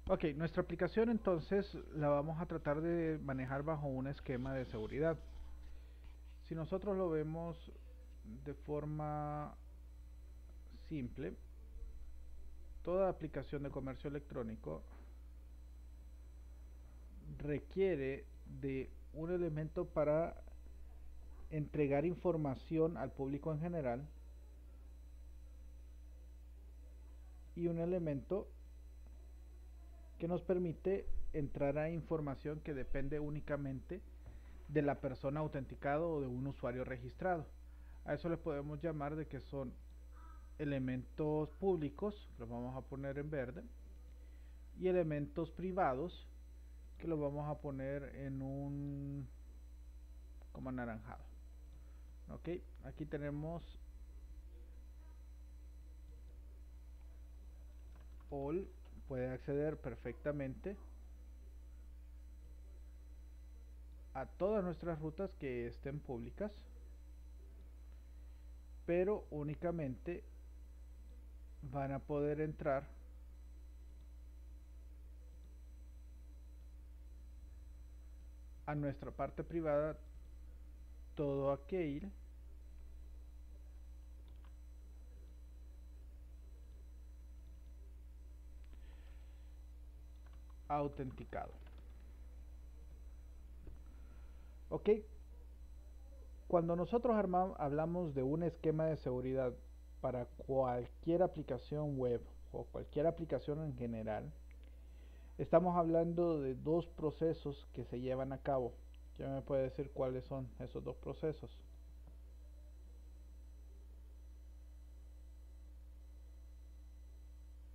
Ok, nuestra aplicación entonces la vamos a tratar de manejar bajo un esquema de seguridad. Si nosotros lo vemos de forma simple, toda aplicación de comercio electrónico requiere de un elemento para entregar información al público en general y un elemento que nos permite entrar a información que depende únicamente de la persona autenticado o de un usuario registrado. A eso le podemos llamar de que son elementos públicos, los vamos a poner en verde, y elementos privados, que los vamos a poner en un como anaranjado. Ok, aquí tenemos all, puede acceder perfectamente a todas nuestras rutas que estén públicas, pero únicamente van a poder entrar a nuestra parte privada todo aquel autenticado. Ok, cuando nosotros hablamos de un esquema de seguridad para cualquier aplicación web o cualquier aplicación en general, estamos hablando de dos procesos que se llevan a cabo. ¿Quién me puede decir cuáles son esos dos procesos?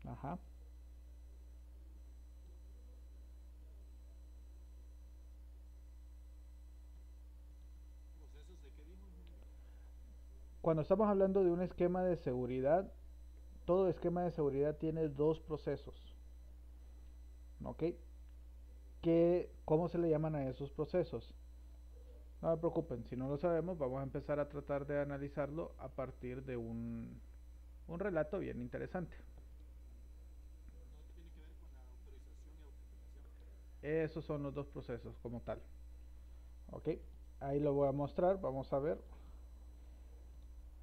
Ajá. Cuando estamos hablando de un esquema de seguridad, todo esquema de seguridad tiene dos procesos. ¿Ok? ¿Cómo se le llaman a esos procesos? No se preocupen, si no lo sabemos, vamos a empezar a tratar de analizarlo a partir de un relato bien interesante. Esos son los dos procesos como tal. Ok, ahí lo voy a mostrar, vamos a ver.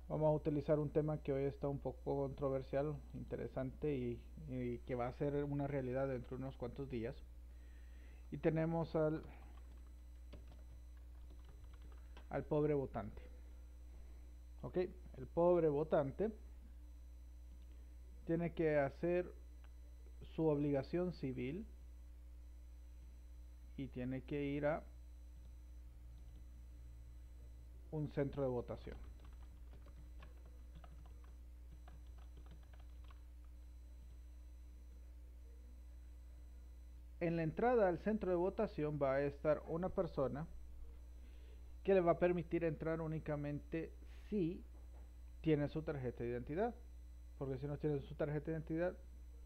Vamos a utilizar un tema que hoy está un poco controversial, interesante y que va a ser una realidad dentro de unos cuantos días. Y tenemos al pobre votante. Ok, el pobre votante tiene que hacer su obligación civil y tiene que ir a un centro de votación. En la entrada al centro de votación va a estar una persona que le va a permitir entrar únicamente si tiene su tarjeta de identidad. Porque si no tiene su tarjeta de identidad,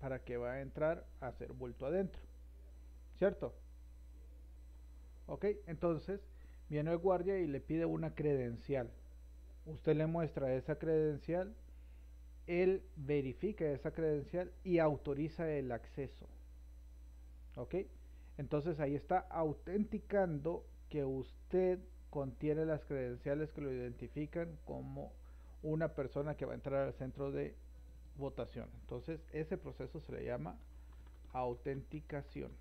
¿para qué va a entrar a hacer bulto adentro? ¿Cierto? Ok, entonces viene el guardia y le pide una credencial. Usted le muestra esa credencial, él verifica esa credencial y autoriza el acceso. ¿Ok? Entonces ahí está autenticando que usted contiene las credenciales que lo identifican como una persona que va a entrar al centro de votación. Entonces ese proceso se le llama autenticación.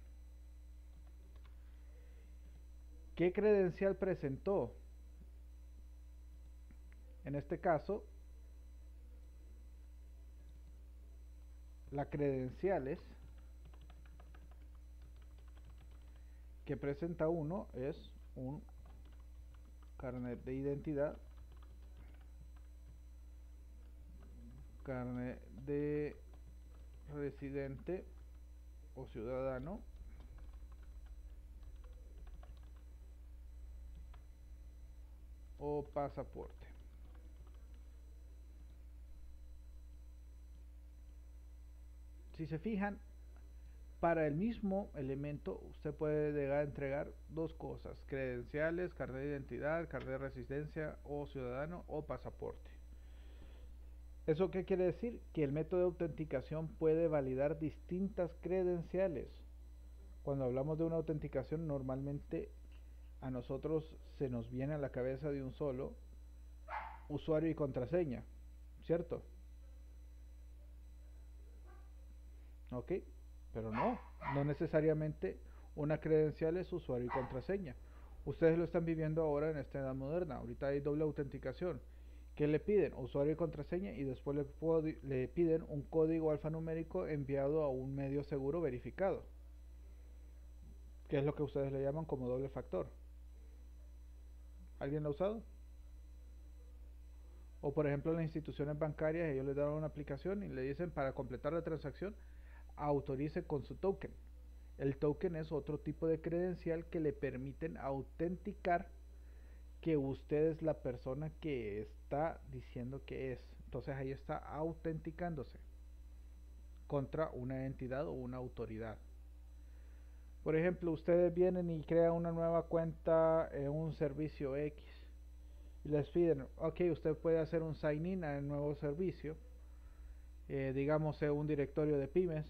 ¿Qué credencial presentó? En este caso, la credenciales que presenta uno es un carnet de identidad, carnet de residente o ciudadano o pasaporte. Si se fijan, para el mismo elemento usted puede llegar a entregar dos cosas: credenciales, carnet de identidad, carnet de residencia o ciudadano o pasaporte. ¿Eso qué quiere decir? Que el método de autenticación puede validar distintas credenciales. Cuando hablamos de una autenticación, normalmente a nosotros se nos viene a la cabeza de un solo usuario y contraseña, ¿cierto? ¿Ok? Pero no, no necesariamente una credencial es usuario y contraseña. Ustedes lo están viviendo ahora en esta edad moderna. Ahorita hay doble autenticación. ¿Qué le piden? Usuario y contraseña y después le piden un código alfanumérico enviado a un medio seguro verificado, que es lo que ustedes le llaman como doble factor. ¿Alguien lo ha usado? O por ejemplo en las instituciones bancarias ellos les dan una aplicación y le dicen para completar la transacción autorice con su token. El token es otro tipo de credencial que le permiten autenticar que usted es la persona que está diciendo que es. Entonces ahí está autenticándose contra una entidad o una autoridad. Por ejemplo, ustedes vienen y crean una nueva cuenta en un servicio X y les piden, ok, usted puede hacer un sign in al nuevo servicio, digamos en un directorio de pymes.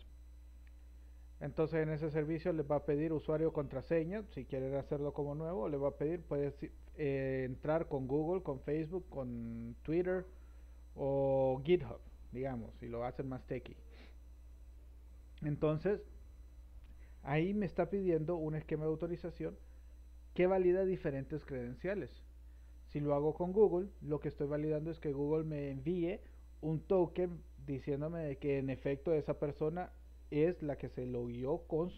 Entonces en ese servicio les va a pedir usuario contraseña, si quieren hacerlo como nuevo, les va a pedir, puedes entrar con Google, con Facebook, con Twitter o GitHub, digamos, si lo hacen más techy. Entonces, ahí me está pidiendo un esquema de autorización que valida diferentes credenciales. Si lo hago con Google, lo que estoy validando es que Google me envíe un token diciéndome de que en efecto esa persona es la que se logueó con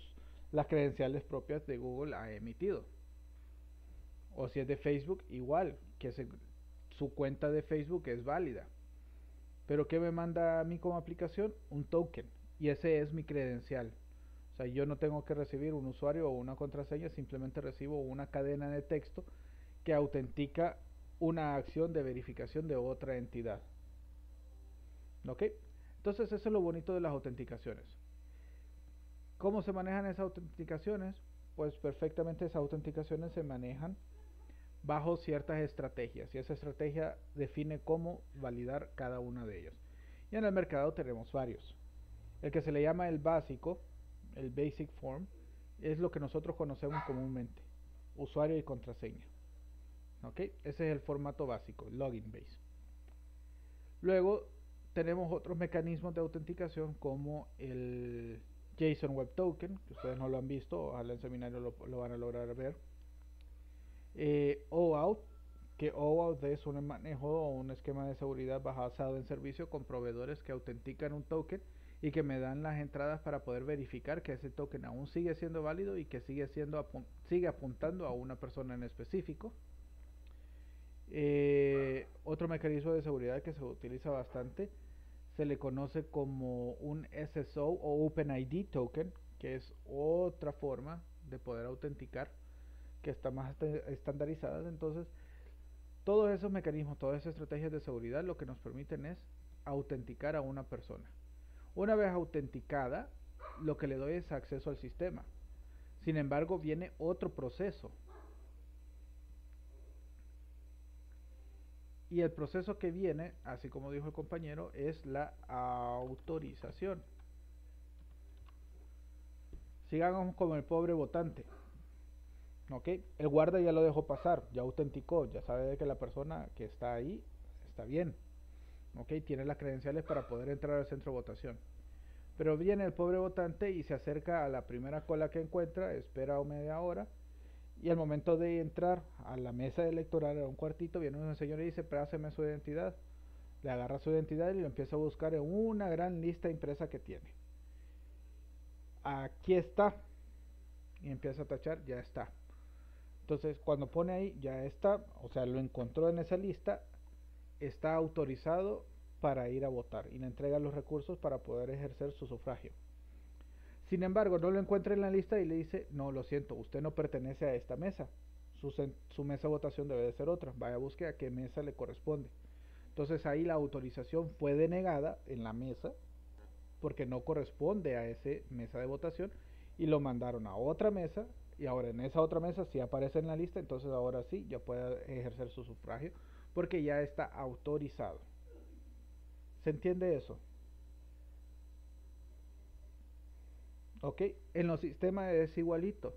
las credenciales propias de Google ha emitido. O si es de Facebook, igual, que su cuenta de Facebook es válida. Pero ¿qué me manda a mí como aplicación? Un token. Y ese es mi credencial. O sea, yo no tengo que recibir un usuario o una contraseña, simplemente recibo una cadena de texto que autentica una acción de verificación de otra entidad. ¿Ok? Entonces eso es lo bonito de las autenticaciones. ¿Cómo se manejan esas autenticaciones? Pues perfectamente esas autenticaciones se manejan bajo ciertas estrategias y esa estrategia define cómo validar cada una de ellas. Y en el mercado tenemos varios. El que se le llama el básico, el basic form, es lo que nosotros conocemos comúnmente, usuario y contraseña. ¿Ok? Ese es el formato básico, login base. Luego tenemos otros mecanismos de autenticación como el JSON Web Token, que ustedes no lo han visto, ojalá en el seminario lo van a lograr ver. OAuth, que OAuth es un manejo o un esquema de seguridad basado en servicio con proveedores que autentican un token y que me dan las entradas para poder verificar que ese token aún sigue siendo válido y que sigue apuntando a una persona en específico. Otro mecanismo de seguridad que se utiliza bastante se le conoce como un SSO o OpenID token, que es otra forma de poder autenticar que está más estandarizadas. Entonces, todos esos mecanismos, todas esas estrategias de seguridad lo que nos permiten es autenticar a una persona. Una vez autenticada, lo que le doy es acceso al sistema. Sin embargo, viene otro proceso. Y el proceso que viene, así como dijo el compañero, es la autorización. Sigamos como el pobre votante. ¿Ok? El guarda ya lo dejó pasar, ya autenticó, ya sabe de que la persona que está ahí está bien. ¿Ok? Tiene las credenciales para poder entrar al centro de votación. Pero viene el pobre votante y se acerca a la primera cola que encuentra, espera media hora y al momento de entrar a la mesa electoral, a un cuartito, viene un señor y dice, páseme su identidad. Le agarra su identidad y lo empieza a buscar en una gran lista impresa que tiene. Aquí está. Y empieza a tachar, ya está. Entonces, cuando pone ahí, ya está, o sea, lo encontró en esa lista, está autorizado para ir a votar y le entrega los recursos para poder ejercer su sufragio. Sin embargo, no lo encuentra en la lista y le dice, no, lo siento, usted no pertenece a esta mesa. Su mesa de votación debe de ser otra. Vaya, busque a qué mesa le corresponde. Entonces ahí la autorización fue denegada en la mesa porque no corresponde a esa mesa de votación y lo mandaron a otra mesa y ahora en esa otra mesa sí aparece en la lista, entonces ahora sí ya puede ejercer su sufragio porque ya está autorizado. ¿Se entiende eso? ¿Ok? En los sistemas es igualito.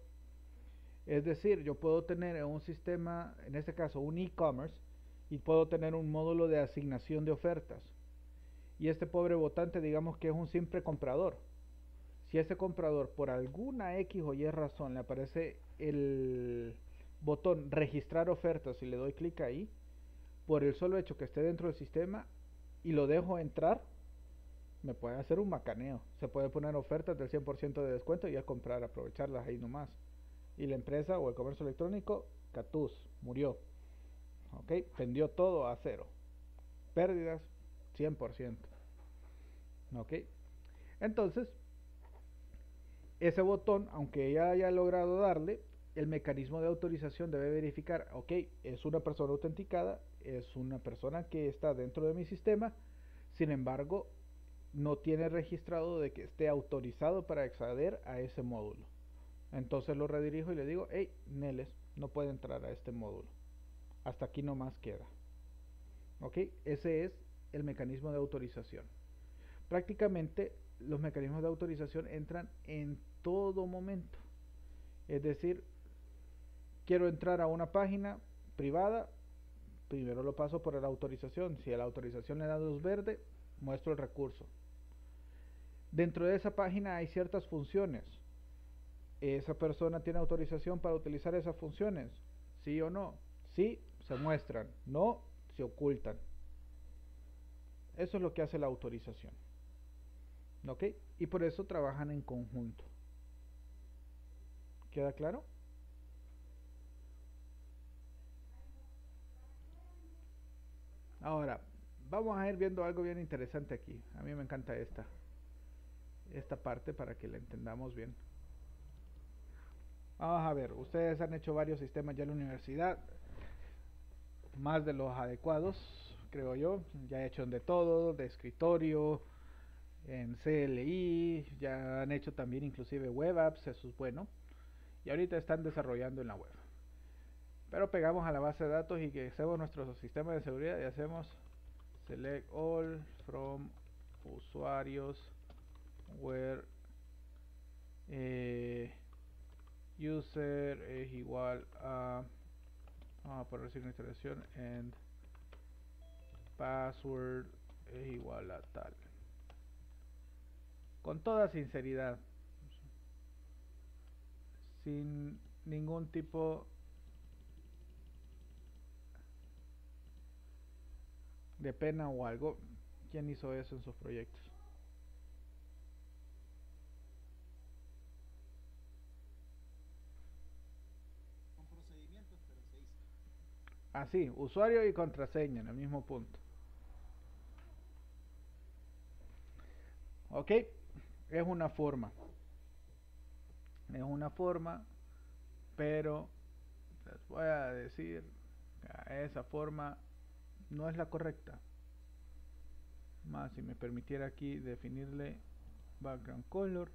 Es decir, yo puedo tener un sistema, en este caso un e-commerce, y puedo tener un módulo de asignación de ofertas. Y este pobre votante, digamos que es un simple comprador. Si ese comprador por alguna X o Y razón le aparece el botón registrar ofertas y le doy clic ahí, por el solo hecho que esté dentro del sistema y lo dejo entrar, me puede hacer un macaneo. Se puede poner ofertas del 100% de descuento y a comprar, aprovecharlas ahí nomás. Y la empresa o el comercio electrónico, catús, murió. ¿Ok? Vendió todo a cero. Pérdidas, 100%. ¿Ok? Entonces, ese botón, aunque ella haya logrado darle, el mecanismo de autorización debe verificar, ok, es una persona autenticada, es una persona que está dentro de mi sistema, sin embargo, no tiene registrado de que esté autorizado para acceder a ese módulo. Entonces lo redirijo y le digo, hey, Neles, no puede entrar a este módulo. Hasta aquí nomás queda. ¿Ok? Ese es el mecanismo de autorización. Prácticamente los mecanismos de autorización entran en todo momento. Es decir, quiero entrar a una página privada, primero lo paso por la autorización. Si a la autorización le da luz verde, muestro el recurso. Dentro de esa página hay ciertas funciones. ¿Esa persona tiene autorización para utilizar esas funciones? ¿Sí o no? Sí, se muestran. No, se ocultan. Eso es lo que hace la autorización. ¿Ok? Y por eso trabajan en conjunto. ¿Queda claro? Ahora, vamos a ir viendo algo bien interesante aquí. A mí me encanta esta parte para que la entendamos bien. Vamos a ver, ustedes han hecho varios sistemas ya en la universidad, más de los adecuados, creo yo. Ya he hecho de todo, de escritorio, en CLI, ya han hecho también inclusive web apps, eso es bueno. Y ahorita están desarrollando en la web. Pero pegamos a la base de datos y que hacemos nuestro sistema de seguridad y hacemos select all from usuarios where user es igual a, vamos a poner una instalación, and password es igual a tal. Con toda sinceridad, sin ningún tipo de pena o algo. ¿Quién hizo eso en sus proyectos? Así, usuario y contraseña en el mismo punto. Ok, es una forma. Es una forma, pero les voy a decir que esa forma no es la correcta. Más si me permitiera aquí definirle background color,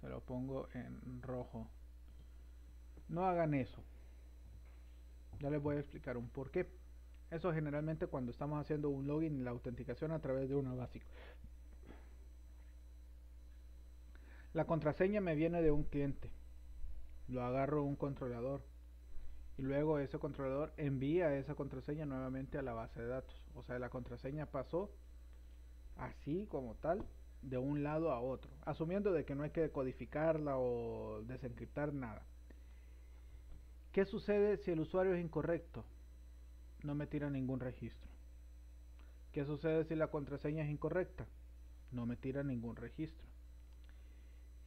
se lo pongo en rojo. No hagan eso. Ya les voy a explicar un por qué. Eso generalmente cuando estamos haciendo un login y la autenticación a través de uno básico. La contraseña me viene de un cliente. Lo agarro un controlador. Y luego ese controlador envía esa contraseña nuevamente a la base de datos. O sea, la contraseña pasó así como tal de un lado a otro. Asumiendo de que no hay que decodificarla o desencriptar nada. ¿Qué sucede si el usuario es incorrecto? No me tira ningún registro. ¿Qué sucede si la contraseña es incorrecta? No me tira ningún registro.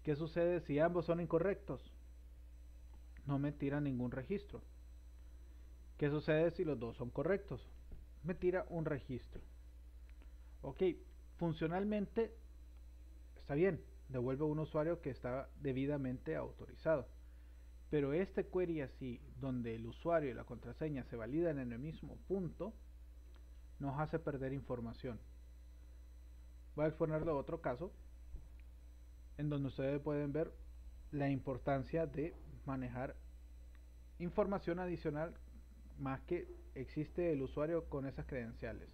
¿Qué sucede si ambos son incorrectos? No me tira ningún registro. ¿Qué sucede si los dos son correctos? Me tira un registro. Ok, funcionalmente está bien, devuelve un usuario que está debidamente autorizado. Pero este query así, donde el usuario y la contraseña se validan en el mismo punto, nos hace perder información. Voy a exponerle otro caso en donde ustedes pueden ver la importancia de manejar información adicional más que existe el usuario con esas credenciales.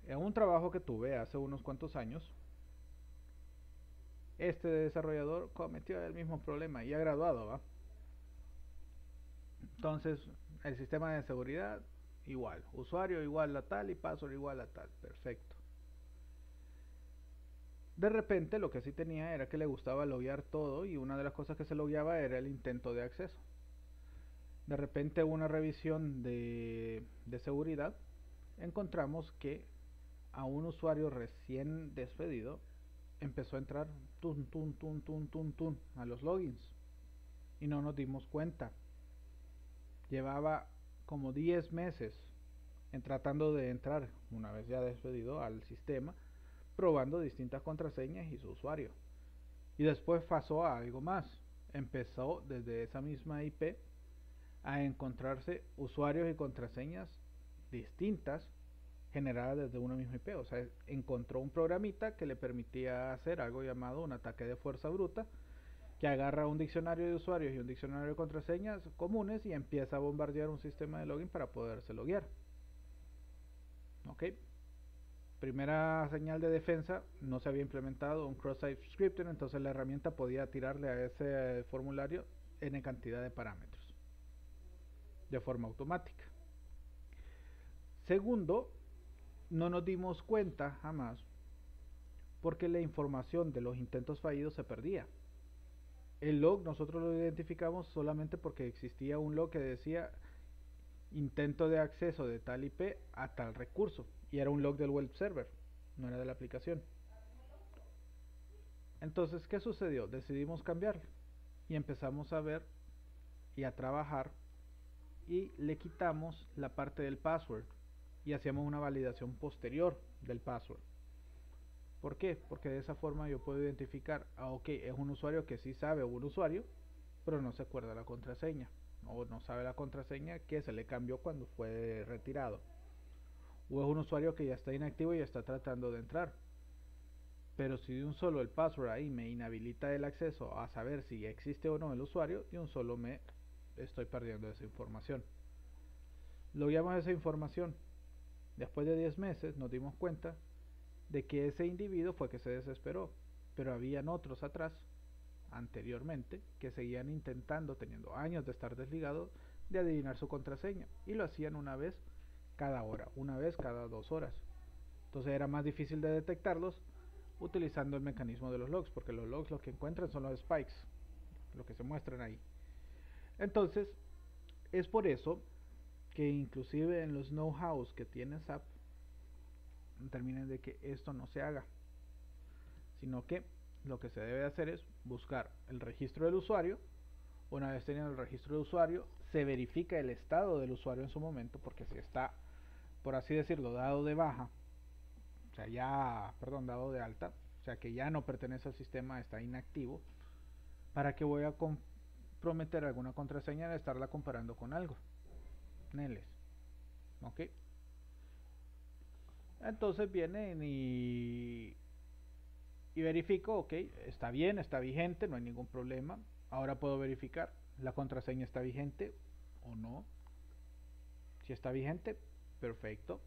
En un trabajo que tuve hace unos cuantos años, este desarrollador cometió el mismo problema y ha graduado, ¿va? Entonces, el sistema de seguridad igual, usuario igual a tal y password igual a tal, perfecto. De repente lo que sí tenía era que le gustaba loguear todo y una de las cosas que se logueaba era el intento de acceso. De repente una revisión de seguridad encontramos que a un usuario recién despedido empezó a entrar tun tun tun tun tun tun a los logins y no nos dimos cuenta. Llevaba como 10 meses en tratando de entrar una vez ya despedido al sistema, probando distintas contraseñas y su usuario. Y después pasó a algo más. Empezó desde esa misma IP a encontrarse usuarios y contraseñas distintas generadas desde una misma IP. O sea, encontró un programita que le permitía hacer algo llamado un ataque de fuerza bruta, que agarra un diccionario de usuarios y un diccionario de contraseñas comunes y empieza a bombardear un sistema de login para poderse loguear. Ok, primera señal de defensa, no se había implementado un cross-site scripting, entonces la herramienta podía tirarle a ese formulario n cantidad de parámetros de forma automática. Segundo, no nos dimos cuenta jamás porque la información de los intentos fallidos se perdía. El log nosotros lo identificamos solamente porque existía un log que decía intento de acceso de tal IP a tal recurso y era un log del web server, no era de la aplicación. Entonces, ¿qué sucedió? Decidimos cambiarlo y empezamos a ver y a trabajar y le quitamos la parte del password y hacíamos una validación posterior del password. ¿Por qué? Porque de esa forma yo puedo identificar, ok, es un usuario que sí sabe un usuario, pero no se acuerda la contraseña, o no sabe la contraseña que se le cambió cuando fue retirado, o es un usuario que ya está inactivo y está tratando de entrar. Pero si de un solo el password ahí me inhabilita el acceso a saber si existe o no el usuario, de un solo me estoy perdiendo esa información. Logueamos esa información. Después de 10 meses nos dimos cuenta de que ese individuo fue que se desesperó, pero habían otros atrás, anteriormente, que seguían intentando, teniendo años de estar desligados, de adivinar su contraseña, y lo hacían una vez cada hora, una vez cada 2 horas. Entonces era más difícil de detectarlos utilizando el mecanismo de los logs, porque los logs lo que encuentran son los spikes, lo que se muestran ahí. Entonces, es por eso que inclusive en los know-hows que tiene SAP, determinen de que esto no se haga, sino que lo que se debe hacer es buscar el registro del usuario. Una vez teniendo el registro del usuario, se verifica el estado del usuario en su momento, porque si está, por así decirlo, dado de baja, o sea, ya, perdón, dado de alta, o sea, que ya no pertenece al sistema, está inactivo, ¿para qué voy a comprometer alguna contraseña de estarla comparando con algo? Neles. ¿Ok? Entonces vienen y verifico, ok, está bien, está vigente, no hay ningún problema. Ahora puedo verificar, la contraseña está vigente o no. Si está vigente, perfecto.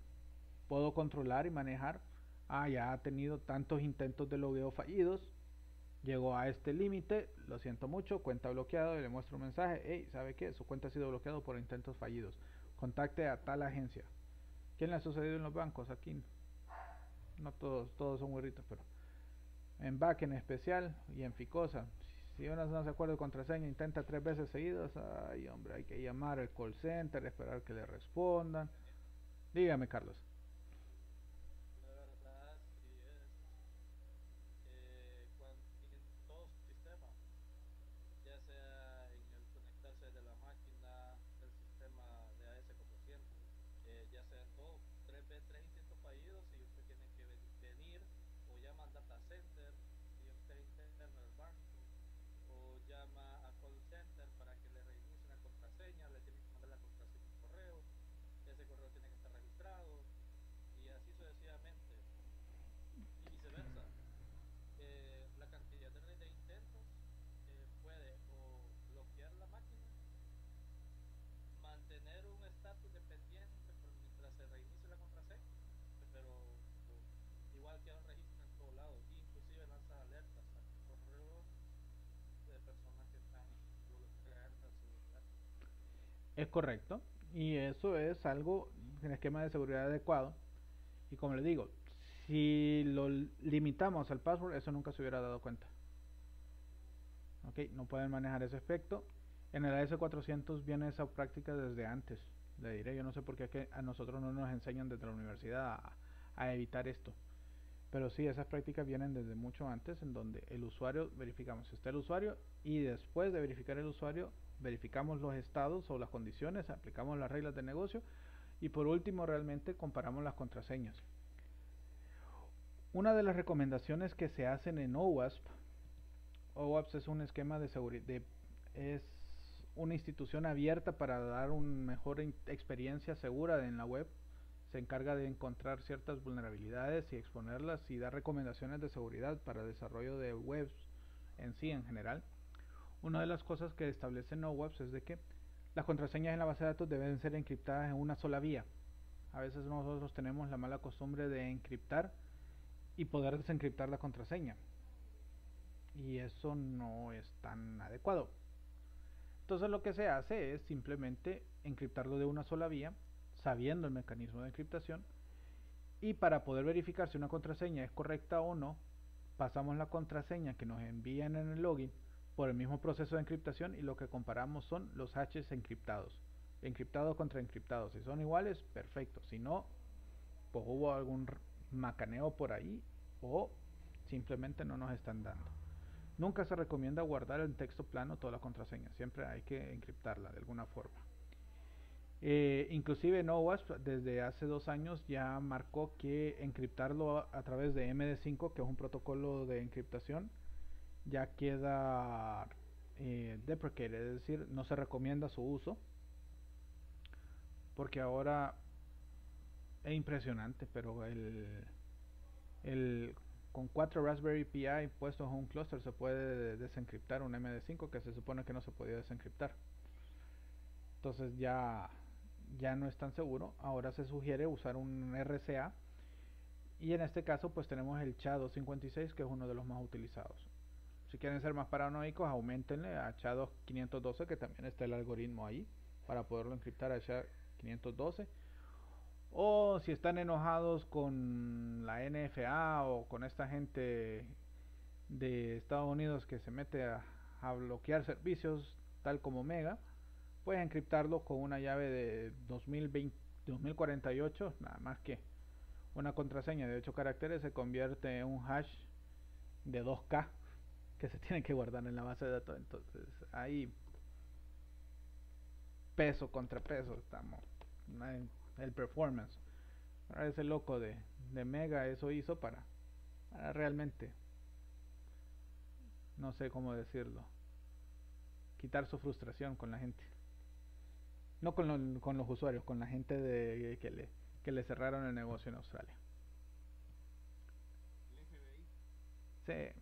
Puedo controlar y manejar. Ah, ya ha tenido tantos intentos de logueo fallidos. Llegó a este límite, lo siento mucho, cuenta bloqueado, y le muestro un mensaje. Hey, ¿sabe qué? Su cuenta ha sido bloqueado por intentos fallidos. Contacte a tal agencia. ¿Quién le ha sucedido en los bancos? Aquí no todos son güeritos, pero en BAC en especial y en Ficosa. Si uno no se acuerda de contraseña, intenta 3 veces seguidas, ay hombre, hay que llamar al call center, esperar que le respondan. Dígame, Carlos. La verdad, sí es. En todo sistema, ya sea en el conectarse de la máquina, del sistema de AS como siempre, ya sea en todo, tres intentos fallidos y usted tiene que venir o llama al data center si usted es interno del banco o llama a call center para que le reinicie una contraseña, le tiene que mandar la contraseña un correo, ese correo tiene que estar registrado y así sucesivamente y viceversa. La cantidad de intentos puede o bloquear la máquina, mantener un estatus dependiente mientras se reinicie la contraseña, pero Es correcto. Y eso es algo en esquema de seguridad adecuado. Y como le digo, si lo limitamos al password, eso nunca se hubiera dado cuenta. Ok, no pueden manejar ese aspecto. En el AS400 viene esa práctica desde antes. Le diré, yo no sé por qué que a nosotros no nos enseñan desde la universidad a evitar esto. Pero sí, esas prácticas vienen desde mucho antes, en donde el usuario, verificamos si está el usuario, y después de verificar el usuario, verificamos los estados o las condiciones, aplicamos las reglas de negocio, y por último realmente comparamos las contraseñas. Una de las recomendaciones que se hacen en OWASP, OWASP es un esquema de seguridad, es una institución abierta para dar una mejor experiencia segura en la web. Se encarga de encontrar ciertas vulnerabilidades y exponerlas y dar recomendaciones de seguridad para el desarrollo de webs en sí en general. Una de las cosas que establece NoWebs es de que las contraseñas en la base de datos deben ser encriptadas en una sola vía. A veces nosotros tenemos la mala costumbre de encriptar y poder desencriptar la contraseña, y eso no es tan adecuado. Entonces lo que se hace es simplemente encriptarlo de una sola vía, sabiendo el mecanismo de encriptación, y para poder verificar si una contraseña es correcta o no, pasamos la contraseña que nos envían en el login por el mismo proceso de encriptación, y lo que comparamos son los hashes encriptados, encriptados contra encriptados. Si son iguales, perfecto. Si no, pues hubo algún macaneo por ahí o simplemente no nos están dando. Nunca se recomienda guardar en texto plano toda la contraseña, siempre hay que encriptarla de alguna forma. Inclusive NoWasp desde hace 2 años ya marcó que encriptarlo a través de MD5, que es un protocolo de encriptación, ya queda deprecated, es decir, no se recomienda su uso, porque ahora es impresionante, pero el con 4 Raspberry Pi puestos en un clúster se puede desencriptar un MD5 que se supone que no se podía desencriptar. Entonces ya no es tan seguro. Ahora se sugiere usar un RCA, y en este caso pues tenemos el SHA-256, que es uno de los más utilizados. Si quieren ser más paranoicos, aumentenle a SHA-512, que también está el algoritmo ahí para poderlo encriptar a SHA-512. O si están enojados con la NFA o con esta gente de Estados Unidos que se mete a bloquear servicios tal como Mega, puedes encriptarlo con una llave de 2048, nada más que una contraseña de 8 caracteres se convierte en un hash de 2K que se tiene que guardar en la base de datos. Entonces ahí peso contra peso estamos, el performance. Ahora ese loco de Mega eso hizo para realmente, no sé cómo decirlo, quitar su frustración con la gente. No con los usuarios, con la gente que le cerraron el negocio en Australia. El FBI. Sí,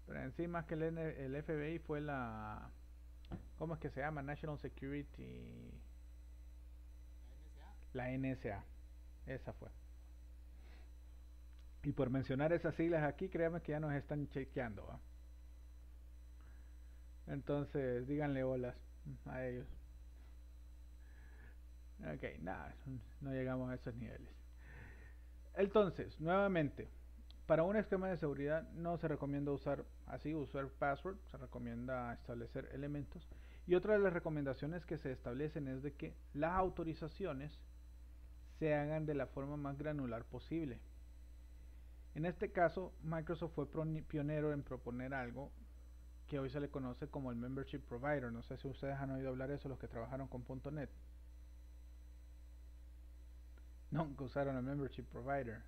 pero en sí más que el FBI fue la... ¿Cómo es que se llama? National Security... La NSA. La NSA. Esa fue. Y por mencionar esas siglas aquí, créanme que ya nos están chequeando, ¿va? Entonces, díganle holas a ellos. Ok, nada, no llegamos a esos niveles. Entonces, nuevamente, para un esquema de seguridad no se recomienda usar password, se recomienda establecer elementos. Y otra de las recomendaciones que se establecen es de que las autorizaciones se hagan de la forma más granular posible. En este caso, Microsoft fue pionero en proponer algo que hoy se le conoce como el Membership Provider. No sé si ustedes han oído hablar de eso, los que trabajaron con .NET. Nunca usaron el Membership Provider.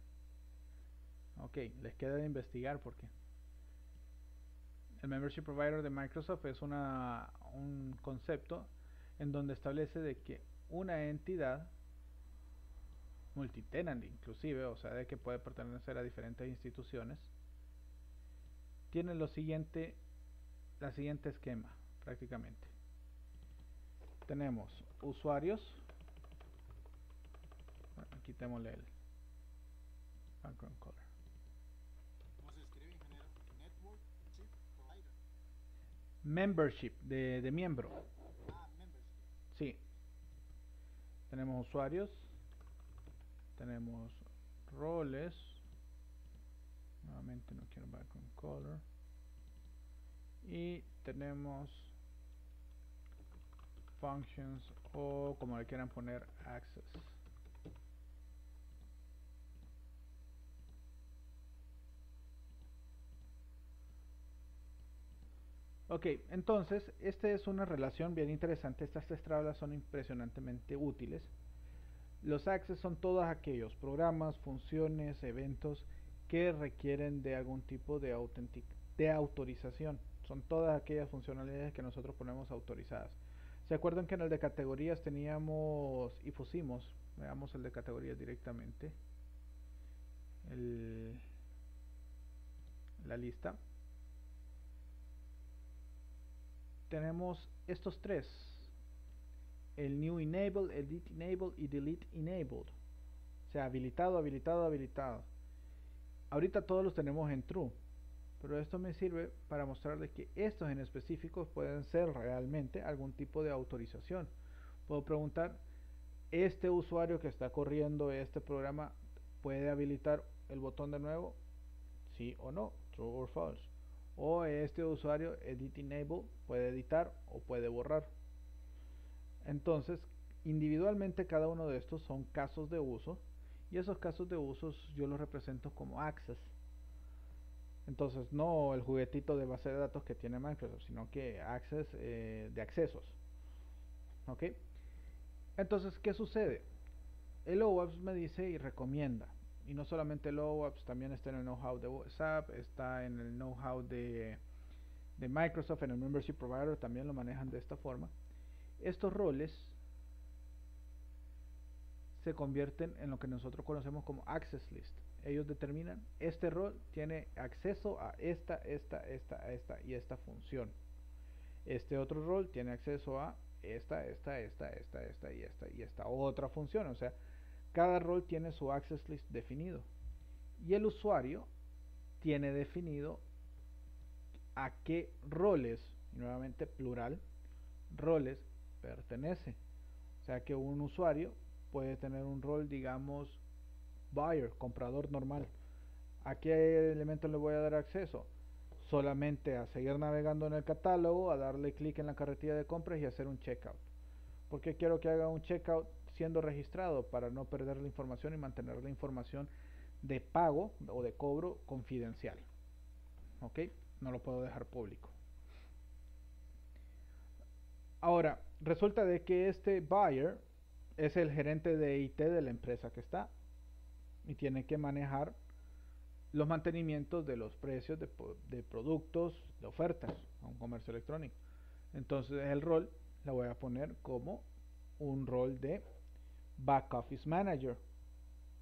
Ok, les queda de investigar porque el Membership Provider de Microsoft es un concepto en donde establece de que una entidad multitenant inclusive, o sea, de que puede pertenecer a diferentes instituciones, tiene la siguiente esquema prácticamente. Tenemos usuarios, bueno, quitémosle el background color. ¿Cómo se escribe, ingeniero? Network Chip Provider. Membership, de miembro. Membership. Sí, tenemos usuarios, tenemos roles, nuevamente no quiero background color, y tenemos functions o como le quieran poner access. Ok, entonces esta es una relación bien interesante. Estas tres tablas son impresionantemente útiles. Los access son todos aquellos programas, funciones, eventos que requieren de algún tipo de autorización. Son todas aquellas funcionalidades que nosotros ponemos autorizadas. ¿Se acuerdan que en el de categorías teníamos y pusimos? Veamos el de categorías directamente. La lista. Tenemos estos tres. El new enable, edit enable y delete enabled. O sea, habilitado, habilitado, habilitado. Ahorita todos los tenemos en true, pero esto me sirve para mostrarles que estos en específicos pueden ser realmente algún tipo de autorización. Puedo preguntar, ¿este usuario que está corriendo este programa puede habilitar el botón de nuevo? Sí o no, true or false. O este usuario edit enable puede editar o puede borrar. Entonces, individualmente cada uno de estos son casos de uso y esos casos de uso yo los represento como access. Entonces, no el juguetito de base de datos que tiene Microsoft, sino que access de accesos. ¿Ok? Entonces, ¿qué sucede? El OWASP me dice y recomienda. Y no solamente el OWASP, también está en el know-how de WhatsApp, está en el know-how de Microsoft, en el Membership Provider también lo manejan de esta forma. Estos roles se convierten en lo que nosotros conocemos como Access List. Ellos determinan, este rol tiene acceso a esta y esta función. Este otro rol tiene acceso a esta y esta otra función. O sea, cada rol tiene su Access List definido. Y el usuario tiene definido a qué roles, nuevamente plural, roles pertenece. O sea que un usuario puede tener un rol, digamos, buyer, comprador normal. ¿A qué elemento le voy a dar acceso? Solamente a seguir navegando en el catálogo, a darle clic en la carretilla de compras y hacer un checkout. ¿Por qué quiero que haga un checkout siendo registrado? Para no perder la información y mantener la información de pago o de cobro confidencial. ¿Ok? No lo puedo dejar público. Ahora, resulta de que este buyer es el gerente de IT de la empresa que está y tiene que manejar los mantenimientos de los precios de productos, de ofertas a un comercio electrónico. Entonces el rol la voy a poner como un rol de Back Office Manager.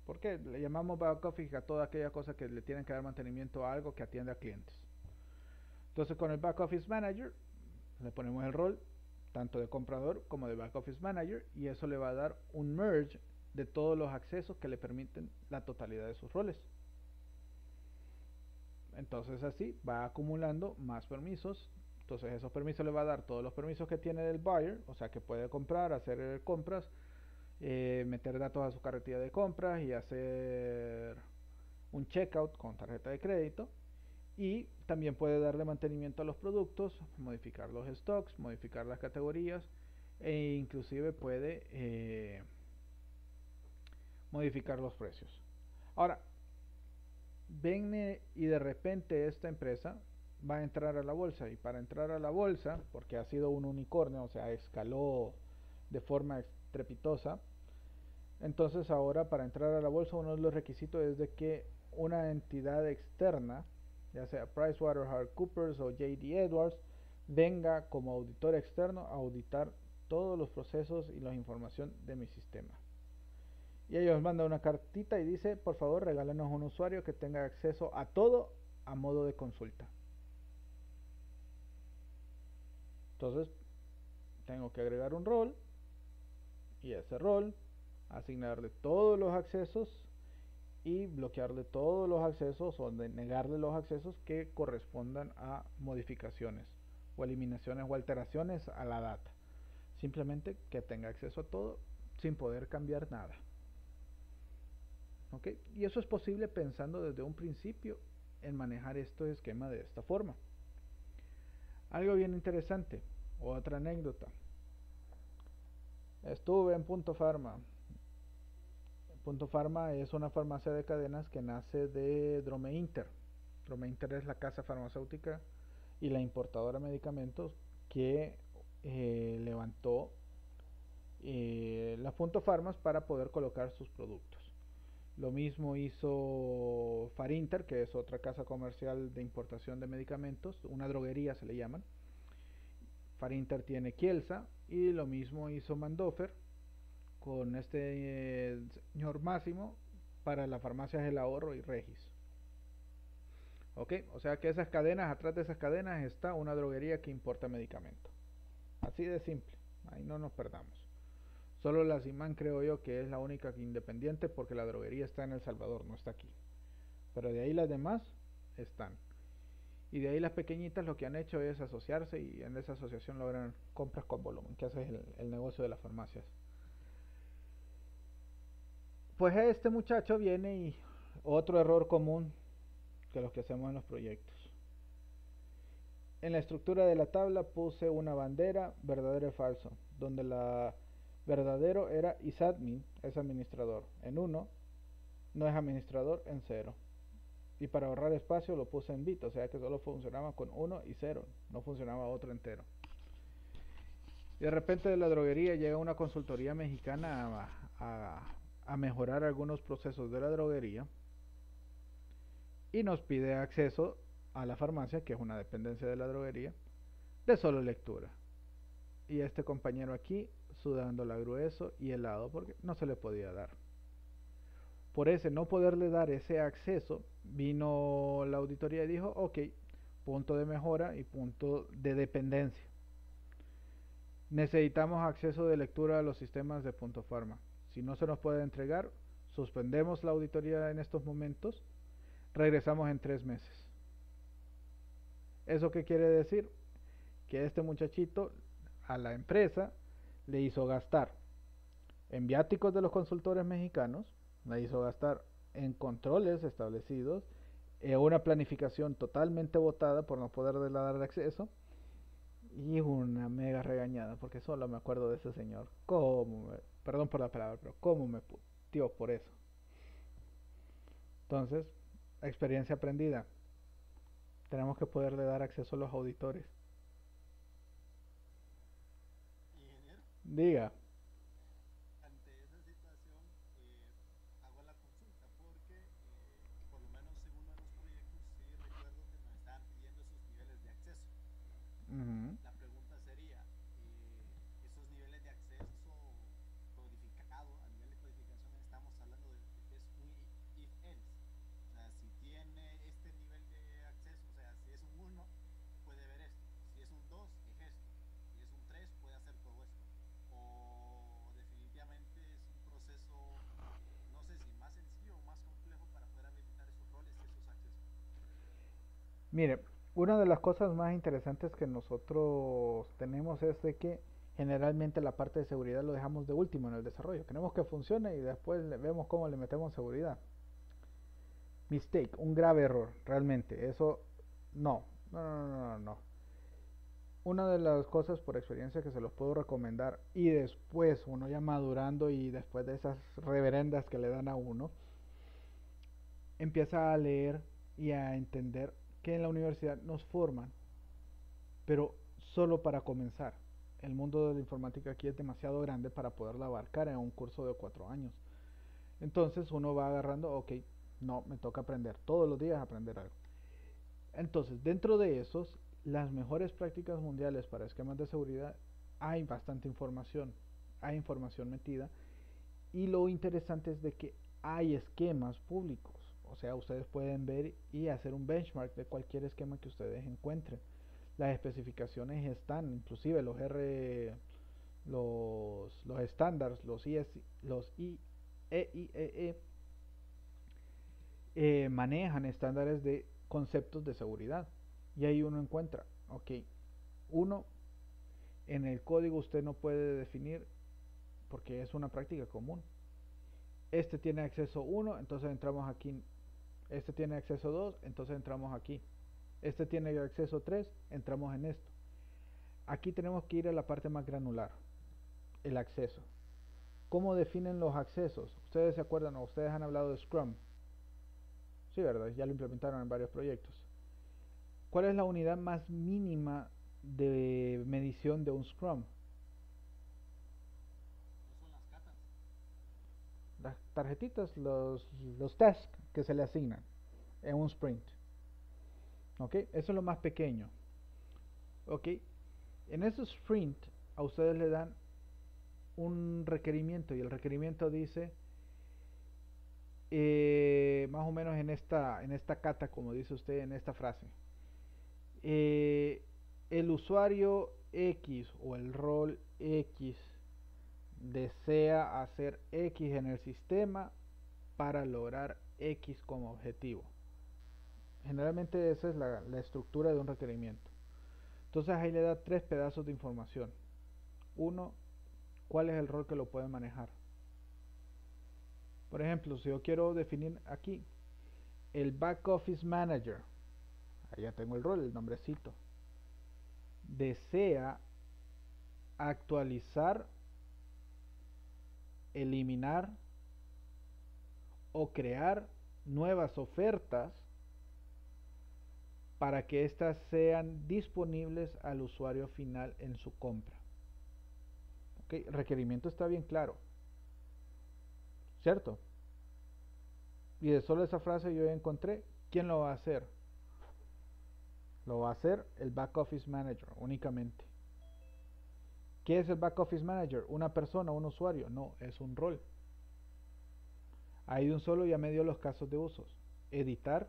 ¿Por qué? Le llamamos Back Office a toda aquella cosa que le tienen que dar mantenimiento a algo que atiende a clientes. Entonces con el Back Office Manager le ponemos el rol tanto de comprador como de Back Office Manager y eso le va a dar un merge de todos los accesos que le permiten la totalidad de sus roles. Entonces así va acumulando más permisos. Entonces esos permisos le va a dar todos los permisos que tiene del buyer, o sea que puede comprar, hacer compras, meter datos a su carretilla de compras y hacer un checkout con tarjeta de crédito. Y también puede darle mantenimiento a los productos, modificar los stocks, modificar las categorías e inclusive puede modificar los precios. Ahora, ven y de repente esta empresa va a entrar a la bolsa y para entrar a la bolsa, porque ha sido un unicornio, o sea, escaló de forma estrepitosa, entonces ahora para entrar a la bolsa uno de los requisitos es de que una entidad externa, ya sea PricewaterhouseCoopers o JD Edwards, venga como auditor externo a auditar todos los procesos y la información de mi sistema. Y ellos mandan una cartita y dice, por favor, regálenos un usuario que tenga acceso a todo a modo de consulta. Entonces, tengo que agregar un rol y ese rol, asignarle todos los accesos y bloquearle todos los accesos o negarle los accesos que correspondan a modificaciones o eliminaciones o alteraciones a la data. simplemente que tenga acceso a todo sin poder cambiar nada. ¿Ok? Y eso es posible pensando desde un principio en manejar este esquema de esta forma. Algo bien interesante, otra anécdota. Estuve en Punto Pharma. Punto Pharma es una farmacia de cadenas que nace de Drome Inter. Drome Inter es la casa farmacéutica y la importadora de medicamentos que levantó las Punto Pharmas para poder colocar sus productos. Lo mismo hizo Farinter, que es otra casa comercial de importación de medicamentos, una droguería se le llaman. Farinter tiene Kielsa y lo mismo hizo Mandofer con señor Máximo para las farmacias del ahorro y Regis. Ok, o sea que esas cadenas, atrás de esas cadenas está una droguería que importa medicamentos. Así de simple, ahí no nos perdamos. Solo la Simán creo yo que es la única independiente porque la droguería está en El Salvador, no está aquí. Pero de ahí las demás están. Y de ahí las pequeñitas lo que han hecho es asociarse y en esa asociación logran compras con volumen, que hace el negocio de las farmacias. Pues este muchacho viene y otro error común que los que hacemos en los proyectos. En la estructura de la tabla puse una bandera verdadero y falso, donde la verdadero era isadmin, es administrador, en 1, no es administrador, en 0. Y para ahorrar espacio lo puse en bit, o sea que solo funcionaba con 1 y 0, no funcionaba otro entero. Y de repente de la droguería llega una consultoría mexicana a mejorar algunos procesos de la droguería y nos pide acceso a la farmacia, que es una dependencia de la droguería, de solo lectura. Y este compañero aquí sudando la grueso y helado porque no se le podía dar. Por ese no poderle dar ese acceso, vino la auditoría y dijo, ok, punto de mejora y punto de dependencia. Necesitamos acceso de lectura a los sistemas de Punto Pharma. Si no se nos puede entregar, suspendemos la auditoría en estos momentos, regresamos en 3 meses. ¿Eso qué quiere decir? Que este muchachito a la empresa le hizo gastar en viáticos de los consultores mexicanos, le hizo gastar en controles establecidos, en una planificación totalmente botada por no poderle dar acceso y una mega regañada, porque solo me acuerdo de ese señor. Perdón por la palabra, pero cómo me putió por eso. Entonces, experiencia aprendida. Tenemos que poderle dar acceso a los auditores. Ingeniero, Diga. ante esa situación hago la consulta porque por lo menos en uno de los proyectos sí recuerdo que nos estaban pidiendo esos niveles de acceso. Ujú. La pregunta sería, esos niveles de acceso codificado, a nivel de codificación estamos hablando de que es un if-else. O sea, si tiene este nivel de acceso, o sea, si es un 1, puede ver esto. Si es un 2, es esto. Si es un 3, puede hacer todo esto. O definitivamente es un proceso, no sé si más sencillo o más complejo para poder habilitar esos roles y esos accesos. Mire, una de las cosas más interesantes que nosotros tenemos es de que generalmente la parte de seguridad lo dejamos de último en el desarrollo. Queremos que funcione y después vemos cómo le metemos seguridad. Mistake, un grave error, realmente. Eso no, no, no, no, no, no. Una de las cosas por experiencia que se los puedo recomendar y después uno ya madurando y después de esas reverendas que le dan a uno, empieza a leer y a entender que en la universidad nos forman, pero solo para comenzar. El mundo de la informática aquí es demasiado grande para poderla abarcar en un curso de 4 años. Entonces uno va agarrando, ok, no, me toca aprender, todos los días aprender algo. Entonces, dentro de esos, las mejores prácticas mundiales para esquemas de seguridad, hay bastante información, hay información metida, y lo interesante es de que hay esquemas públicos, o sea, ustedes pueden ver y hacer un benchmark de cualquier esquema que ustedes encuentren. Las especificaciones están, inclusive los estándares, los IEEE manejan estándares de conceptos de seguridad. Y ahí uno encuentra, ok, uno En el código usted no puede definir, porque es una práctica común. Este tiene acceso 1, entonces entramos aquí. Este tiene acceso 2, entonces entramos aquí. Este tiene acceso 3, entramos en esto. Aquí tenemos que ir a la parte más granular, el acceso. ¿Cómo definen los accesos? Ustedes se acuerdan, o ustedes han hablado de Scrum. Sí, ¿verdad? Ya lo implementaron en varios proyectos. ¿Cuál es la unidad más mínima de medición de un Scrum? No son las catas. Las tarjetitas, los tasks que se le asignan en un sprint. ¿Ok? Eso es lo más pequeño. ¿Ok? En ese sprint a ustedes le dan un requerimiento y el requerimiento dice más o menos en esta cata, como dice usted en esta frase, eh, el usuario X o el rol X desea hacer X en el sistema para lograr X como objetivo. Generalmente esa es la estructura de un requerimiento. Entonces ahí le da tres pedazos de información. Uno, cuál es el rol que lo puede manejar. Por ejemplo, si yo quiero definir aquí el Back Office Manager, ahí ya tengo el rol, el nombrecito, desea actualizar, eliminar o crear nuevas ofertas para que éstas sean disponibles al usuario final en su compra. ¿Okay? El requerimiento está bien claro, ¿cierto? Y de solo esa frase yo ya encontré quién lo va a hacer. Lo va a hacer el Back Office Manager únicamente. ¿Qué es el Back Office Manager? ¿Una persona, un usuario? No, es un rol. Ahí de un solo ya me dio los casos de usos. Editar,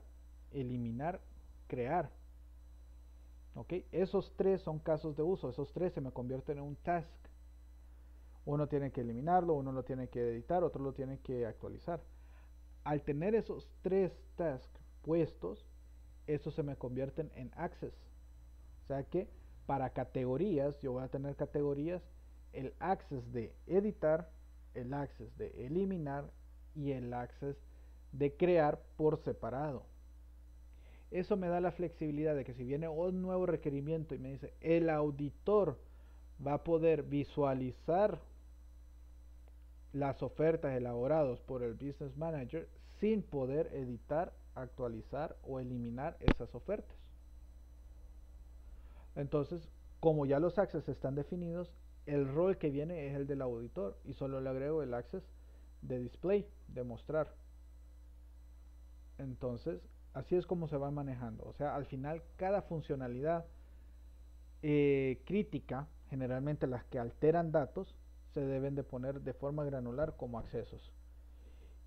eliminar, crear. ¿Ok? Esos tres son casos de uso. Esos tres se me convierten en un task. Uno tiene que eliminarlo, uno lo tiene que editar, otro lo tiene que actualizar. Al tener esos tres tasks puestos, esos se me convierten en access. O sea que para categorías, yo voy a tener categorías, el access de editar, el access de eliminar y el access de crear por separado. Eso me da la flexibilidad de que si viene un nuevo requerimiento y me dice el auditor va a poder visualizar las ofertas elaboradas por el Business Manager sin poder editar, actualizar o eliminar esas ofertas. Entonces, como ya los access están definidos, el rol que viene es el del auditor y solo le agrego el access de display, de mostrar. Entonces, así es como se va manejando. O sea, al final cada funcionalidad crítica, generalmente las que alteran datos, se deben de poner de forma granular como accesos.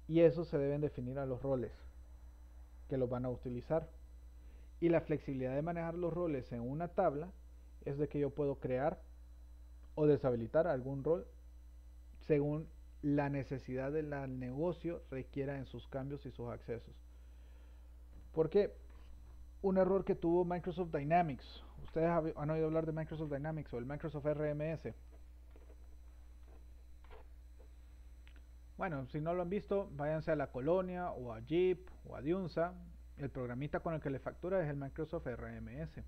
Y eso se deben definir a los roles que los van a utilizar. Y la flexibilidad de manejar los roles en una tabla es de que yo puedo crear o deshabilitar algún rol según la necesidad del negocio requiera en sus cambios y sus accesos. Porque un error que tuvo Microsoft Dynamics, ustedes han oído hablar de Microsoft Dynamics o el Microsoft RMS. Bueno, si no lo han visto, váyanse a la Colonia o a Jeep o a Diunsa. El programita con el que le factura es el Microsoft RMS.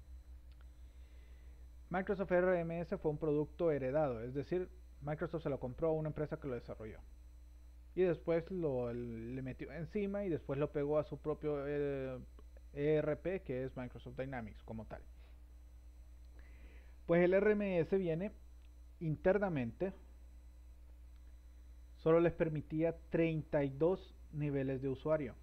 Microsoft RMS fue un producto heredado, es decir, Microsoft se lo compró a una empresa que lo desarrolló. Y después le metió encima y después lo pegó a su propio ERP, que es Microsoft Dynamics como tal. Pues el RMS viene internamente, solo les permitía 32 niveles de usuario.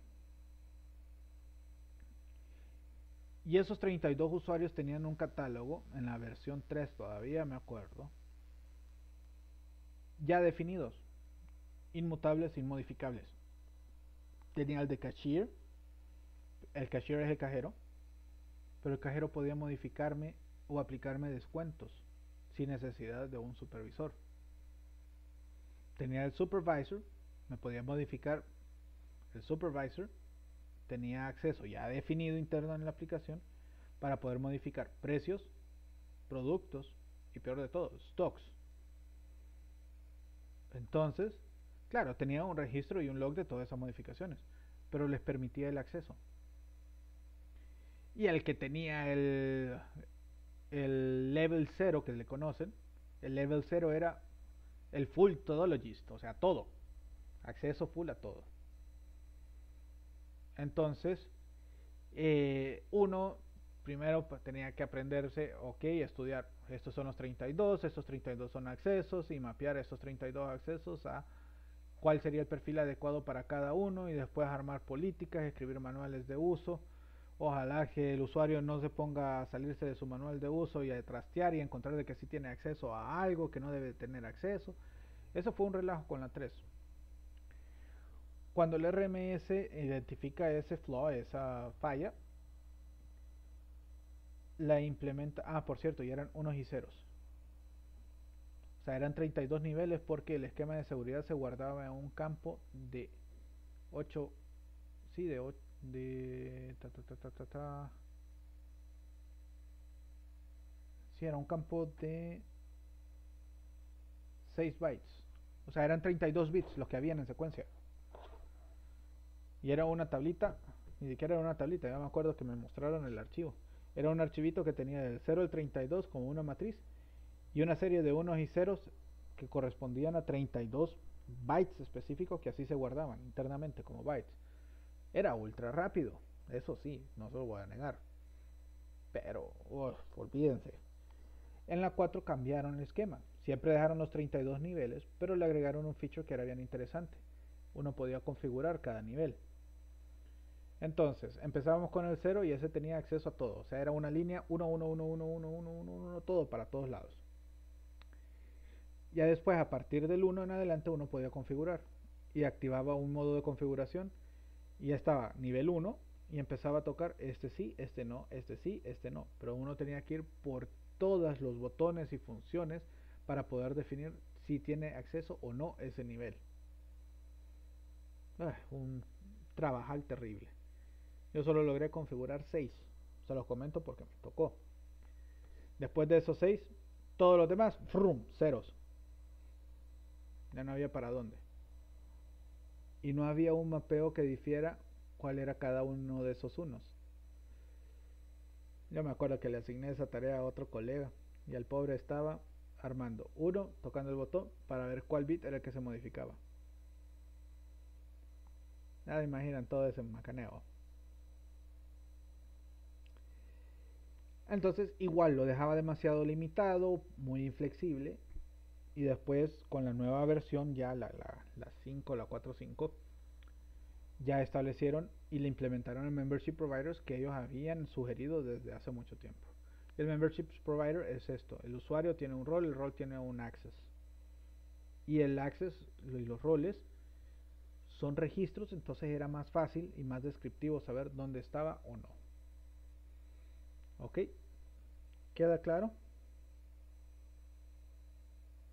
Y esos 32 usuarios tenían un catálogo, en la versión 3 todavía me acuerdo, ya definidos, inmutables, inmodificables. Tenía el de cashier, el cashier es el cajero, pero el cajero podía modificarme o aplicarme descuentos sin necesidad de un supervisor. Tenía el supervisor, me podía modificar el supervisor, tenía acceso ya definido interno en la aplicación para poder modificar precios, productos y peor de todo, stocks. Entonces, claro, tenía un registro y un log de todas esas modificaciones, pero les permitía el acceso. Y el que tenía el level 0 que le conocen, el level 0 era el full todologist, o sea, todo, acceso full a todo. Entonces, uno primero tenía que aprenderse, ok, estudiar, estos son los 32, estos 32 son accesos y mapear estos 32 accesos a cuál sería el perfil adecuado para cada uno y después armar políticas, escribir manuales de uso. Ojalá que el usuario no se ponga a salirse de su manual de uso y a trastear y encontrar de que sí tiene acceso a algo que no debe tener acceso. Eso fue un relajo con la 3. Cuando el RMS identifica ese flaw, esa falla, la implementa. Ah, por cierto, y eran unos y ceros. O sea, eran 32 niveles porque el esquema de seguridad se guardaba en un campo de 8. Sí, de 8. De. Sí, era un campo de 6 bytes. O sea, eran 32 bits los que habían en secuencia. Y era una tablita, ni siquiera era una tablita, ya me acuerdo que me mostraron el archivo. Era un archivito que tenía del 0 al 32 como una matriz y una serie de unos y ceros que correspondían a 32 bytes específicos que así se guardaban internamente como bytes. Era ultra rápido, eso sí, no se lo voy a negar. Pero, olvídense. En la 4 cambiaron el esquema. Siempre dejaron los 32 niveles, pero le agregaron un feature que era bien interesante. Uno podía configurar cada nivel. Entonces, empezábamos con el 0 y ese tenía acceso a todo. O sea, era una línea 1, 1, 1, 1, 1, 1, 1, 1, todo para todos lados. Ya después, a partir del 1 en adelante, uno podía configurar. Y activaba un modo de configuración. Y ya estaba nivel 1 y empezaba a tocar este sí, este no, este sí, este no. Pero uno tenía que ir por todos los botones y funciones para poder definir si tiene acceso o no a ese nivel. Un trabajal terrible. Yo solo logré configurar 6. Se los comento porque me tocó. Después de esos 6, todos los demás, frum, ceros. Ya no había para dónde. Y no había un mapeo que difiera cuál era cada uno de esos unos. Yo me acuerdo que le asigné esa tarea a otro colega y el pobre estaba armando uno, tocando el botón para ver cuál bit era el que se modificaba. Nada, imaginan todo ese macaneo. Entonces igual lo dejaba demasiado limitado, muy inflexible. Y después con la nueva versión, ya la 5, la 4.5, ya establecieron y le implementaron el Membership Providers que ellos habían sugerido desde hace mucho tiempo. El Membership Provider es esto, el usuario tiene un rol, el rol tiene un access. Y el access y los roles son registros, entonces era más fácil y más descriptivo saber dónde estaba o no. ¿Ok? ¿Queda claro?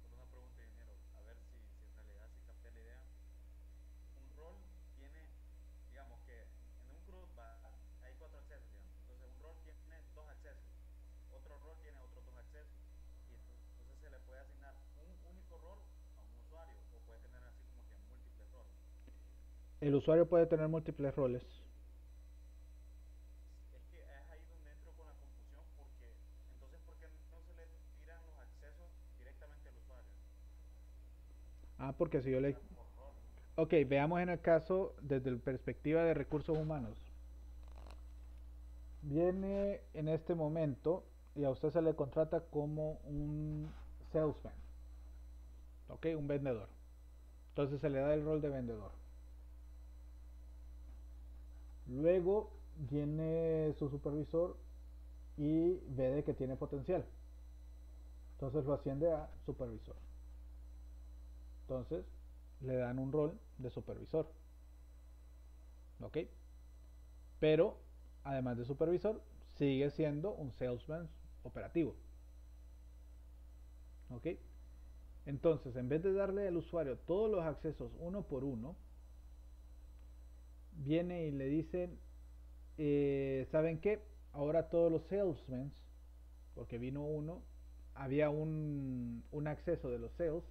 Solo una pregunta, ingeniero, a ver si en realidad sí capté la idea. Un rol tiene, digamos que en un CRUD hay cuatro accesos, digamos. Entonces un rol tiene dos accesos, otro rol tiene otros dos accesos. Y entonces se le puede asignar un único rol a un usuario o puede tener así como que múltiples roles. El usuario puede tener múltiples roles. Es que es ahí donde entro con la confusión porque entonces ¿por qué no se le tiran los accesos directamente al usuario? Ah, porque si yo O le... sea, por rol. Ok, veamos en el caso desde la perspectiva de recursos humanos. Viene en este momento y a usted se le contrata como un salesman, ok, un vendedor. Entonces se le da el rol de vendedor. Luego viene su supervisor y ve de que tiene potencial. Entonces lo asciende a supervisor. Entonces le dan un rol de supervisor, ok. Pero además de supervisor, sigue siendo un salesman operativo, ok. Entonces, en vez de darle al usuario todos los accesos uno por uno, viene y le dicen, ¿saben qué? Ahora todos los salesmen, porque vino uno había un acceso de los sales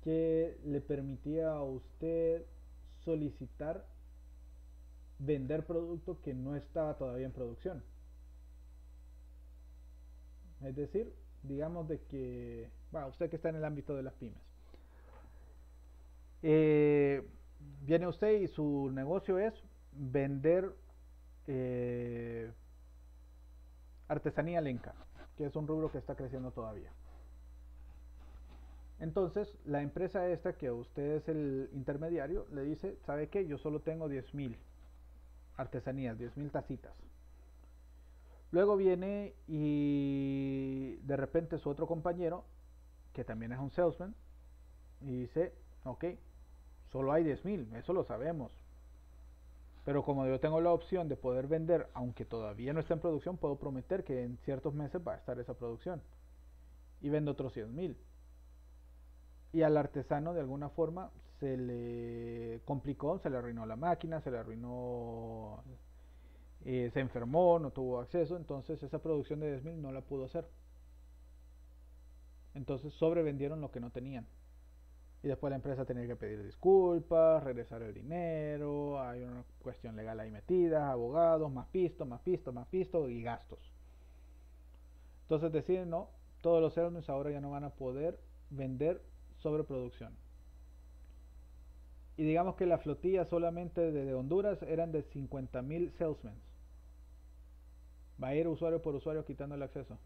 que le permitía a usted solicitar vender producto que no estaba todavía en producción. Es decir, digamos de que, bueno, usted que está en el ámbito de las pymes, eh, viene usted y su negocio es vender eh, artesanía lenca, que es un rubro que está creciendo todavía. Entonces, la empresa esta, que usted es el intermediario, le dice, ¿sabe qué? Yo solo tengo 10.000 artesanías, 10.000 tacitas. Luego viene y de repente su otro compañero, que también es un salesman, y dice, ok, solo hay 10.000, eso lo sabemos. Pero como yo tengo la opción de poder vender, aunque todavía no está en producción, puedo prometer que en ciertos meses va a estar esa producción. Y vendo otros 100.000. Y al artesano de alguna forma se le complicó, se le arruinó la máquina, se le arruinó, se enfermó, no tuvo acceso, entonces esa producción de 10.000 no la pudo hacer. Entonces sobrevendieron lo que no tenían. Y después la empresa tenía que pedir disculpas, regresar el dinero, hay una cuestión legal ahí metida, abogados, más pisto, más pisto, más pisto y gastos. Entonces deciden, no, todos los salesmen ahora ya no van a poder vender sobreproducción. Y digamos que la flotilla solamente de Honduras eran de 50.000 salesmen. Va a ir usuario por usuario quitando el acceso.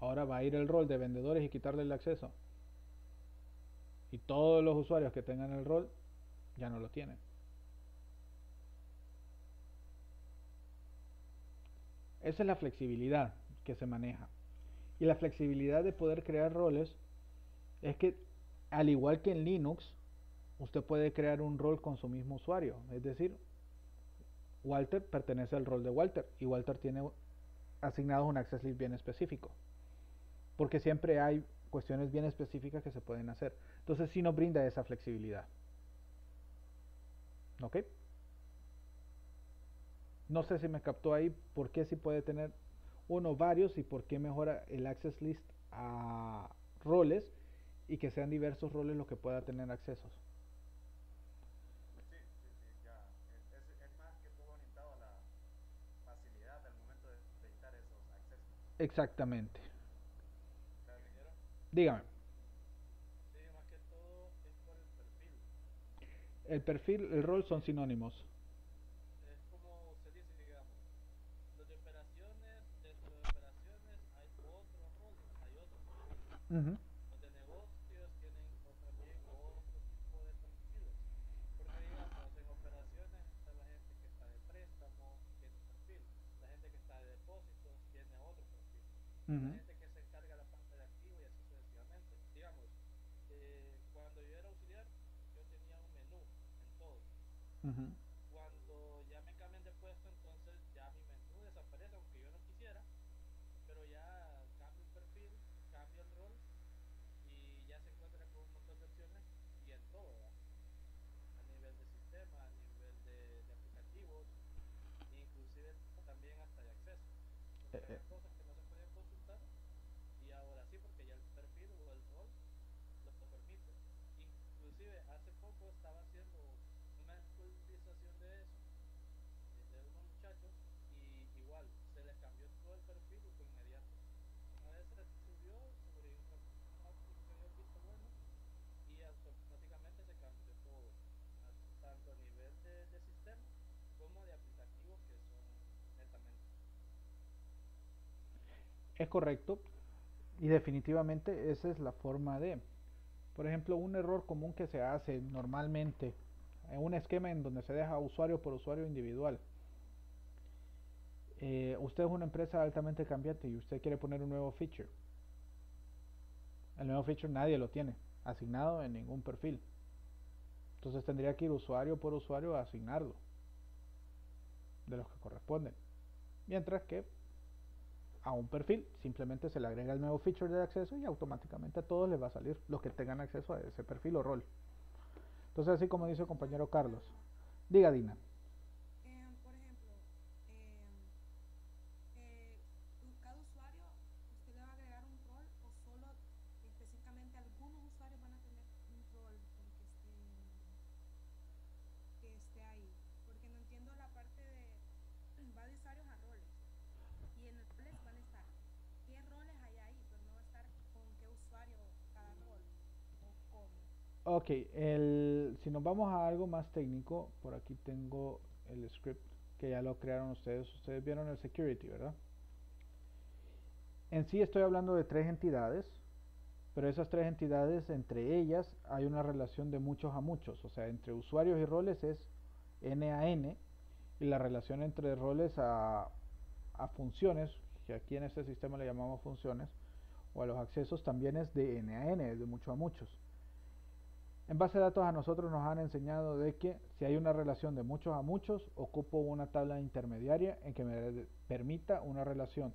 Ahora va a ir el rol de vendedores y quitarle el acceso. Y todos los usuarios que tengan el rol ya no lo tienen. Esa es la flexibilidad que se maneja. Y la flexibilidad de poder crear roles es que, al igual que en Linux, usted puede crear un rol con su mismo usuario. Es decir, Walter pertenece al rol de Walter y Walter tiene asignados un access list bien específico. Porque siempre hay cuestiones bien específicas que se pueden hacer. Entonces sí nos brinda esa flexibilidad. ¿Ok? No sé si me captó ahí por qué sí puede tener uno varios y por qué mejora el access list a roles y que sean diversos roles los que pueda tener accesos. Sí, sí, sí, ya. Es más que todo orientado a la facilidad al momento de editar esos accesos. Exactamente. Claro. Ingeniero, Dígame, sí, más que todo es por el perfil. el perfil, el rol son sinónimos. Es como se dice, digamos, los de operaciones, dentro de operaciones hay otro rol, hay otro perfil. Uh -huh. Los de negocios tienen también otro tipo de perfiles. Porque digamos, en operaciones está la gente que está de préstamos, tiene un perfil. La gente que está de depósitos tiene otro perfil. Uh La -huh. gente que se encarga de la parte de activo y así sucesivamente. Digamos, cuando yo era auxiliar, yo tenía un menú en todo. Uh -huh. Cuando ya me cambian de puesto, entonces ya mi menú desaparece, aunque yo no quisiera, pero ya cambio el perfil, cambio el rol y ya se encuentra con un montón de opciones y en todo, ¿verdad? A nivel de sistema, a nivel de aplicativos, inclusive también hasta de acceso, porque Eh, eran cosas que no se podían consultar y ahora sí, porque ya el perfil o el rol lo permite. Inclusive hace poco estaba haciendo una actualización de eso, de unos muchachos, y igual se les cambió todo el perfil y fue inmediato. Una vez se subió sobre un automático que dio el visto bueno y automáticamente se cambió todo, tanto a nivel de sistema como de aplicativos que son netamente. es correcto y definitivamente esa es la forma de. Por ejemplo, un error común que se hace normalmente en un esquema en donde se deja usuario por usuario individual. Usted es una empresa altamente cambiante y usted quiere poner un nuevo feature. El nuevo feature nadie lo tiene asignado en ningún perfil. Entonces tendría que ir usuario por usuario a asignarlo de los que corresponden. Mientras que a un perfil simplemente se le agrega el nuevo feature de acceso y automáticamente a todos les va a salir los que tengan acceso a ese perfil o rol. Entonces, así como dice el Una compañero Carlos. pregunta. Diga, Dina. Por ejemplo, Ok, si nos vamos a algo más técnico, por aquí tengo el script que ya lo crearon ustedes. Ustedes vieron el security, ¿verdad? En sí estoy hablando de tres entidades, pero esas tres entidades, entre ellas hay una relación de muchos a muchos. O sea, entre usuarios y roles es N a N, y la relación entre roles a funciones, que aquí en este sistema le llamamos funciones, o a los accesos también es de N a N, es de muchos a muchos. En base de datos a nosotros nos han enseñado de que si hay una relación de muchos a muchos, ocupo una tabla intermediaria en que me permita una relación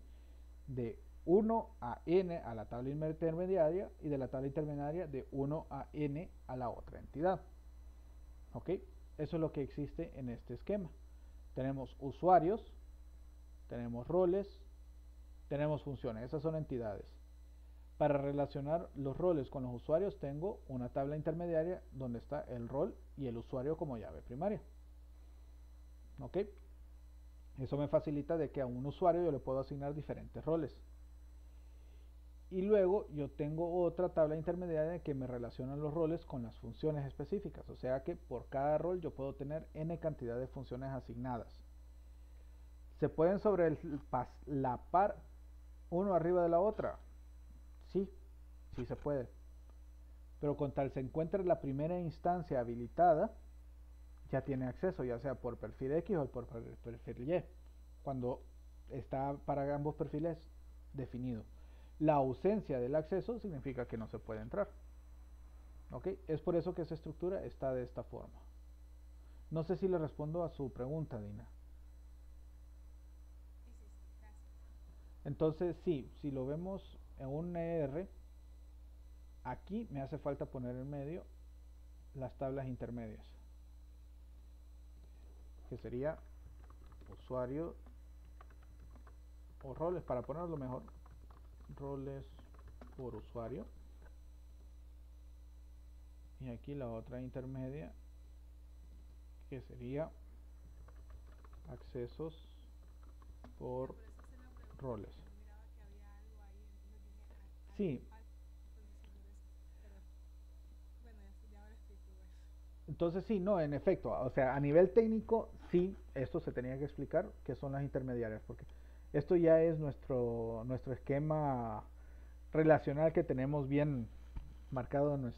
de 1 a n a la tabla intermediaria y de la tabla intermediaria de 1 a n a la otra entidad. ¿Ok? Eso es lo que existe en este esquema. Tenemos usuarios, tenemos roles, tenemos funciones. Esas son entidades. Para relacionar los roles con los usuarios tengo una tabla intermediaria donde está el rol y el usuario como llave primaria. ¿Ok? Eso me facilita de que a un usuario yo le puedo asignar diferentes roles. Y luego yo tengo otra tabla intermediaria que me relaciona los roles con las funciones específicas. O sea que por cada rol yo puedo tener n cantidad de funciones asignadas. ¿Se pueden sobrelapar uno arriba de la otra? Sí, sí se puede. Pero con tal se encuentre la primera instancia habilitada, ya tiene acceso, ya sea por perfil X o por perfil Y, cuando está para ambos perfiles definido. La ausencia del acceso significa que no se puede entrar. ¿Ok? Es por eso que esa estructura está de esta forma. No sé si le respondo a su pregunta, Dina. Sí, sí, sí, gracias. Entonces, sí, si lo vemos en un ER, aquí me hace falta poner en medio las tablas intermedias, que sería usuario o roles, para ponerlo mejor, roles por usuario, y aquí la otra intermedia que sería accesos por Por eso se lo pregunté, roles. porque yo miraba que había algo ahí, entonces dije, algo Sí, me falta, entonces seguro eso. Pero bueno, ya ahora explico igual. entonces sí, no, en efecto, o sea, a nivel técnico, sí, esto se tenía que explicar, que son las intermediarias, porque esto ya es nuestro esquema relacional que tenemos bien marcado en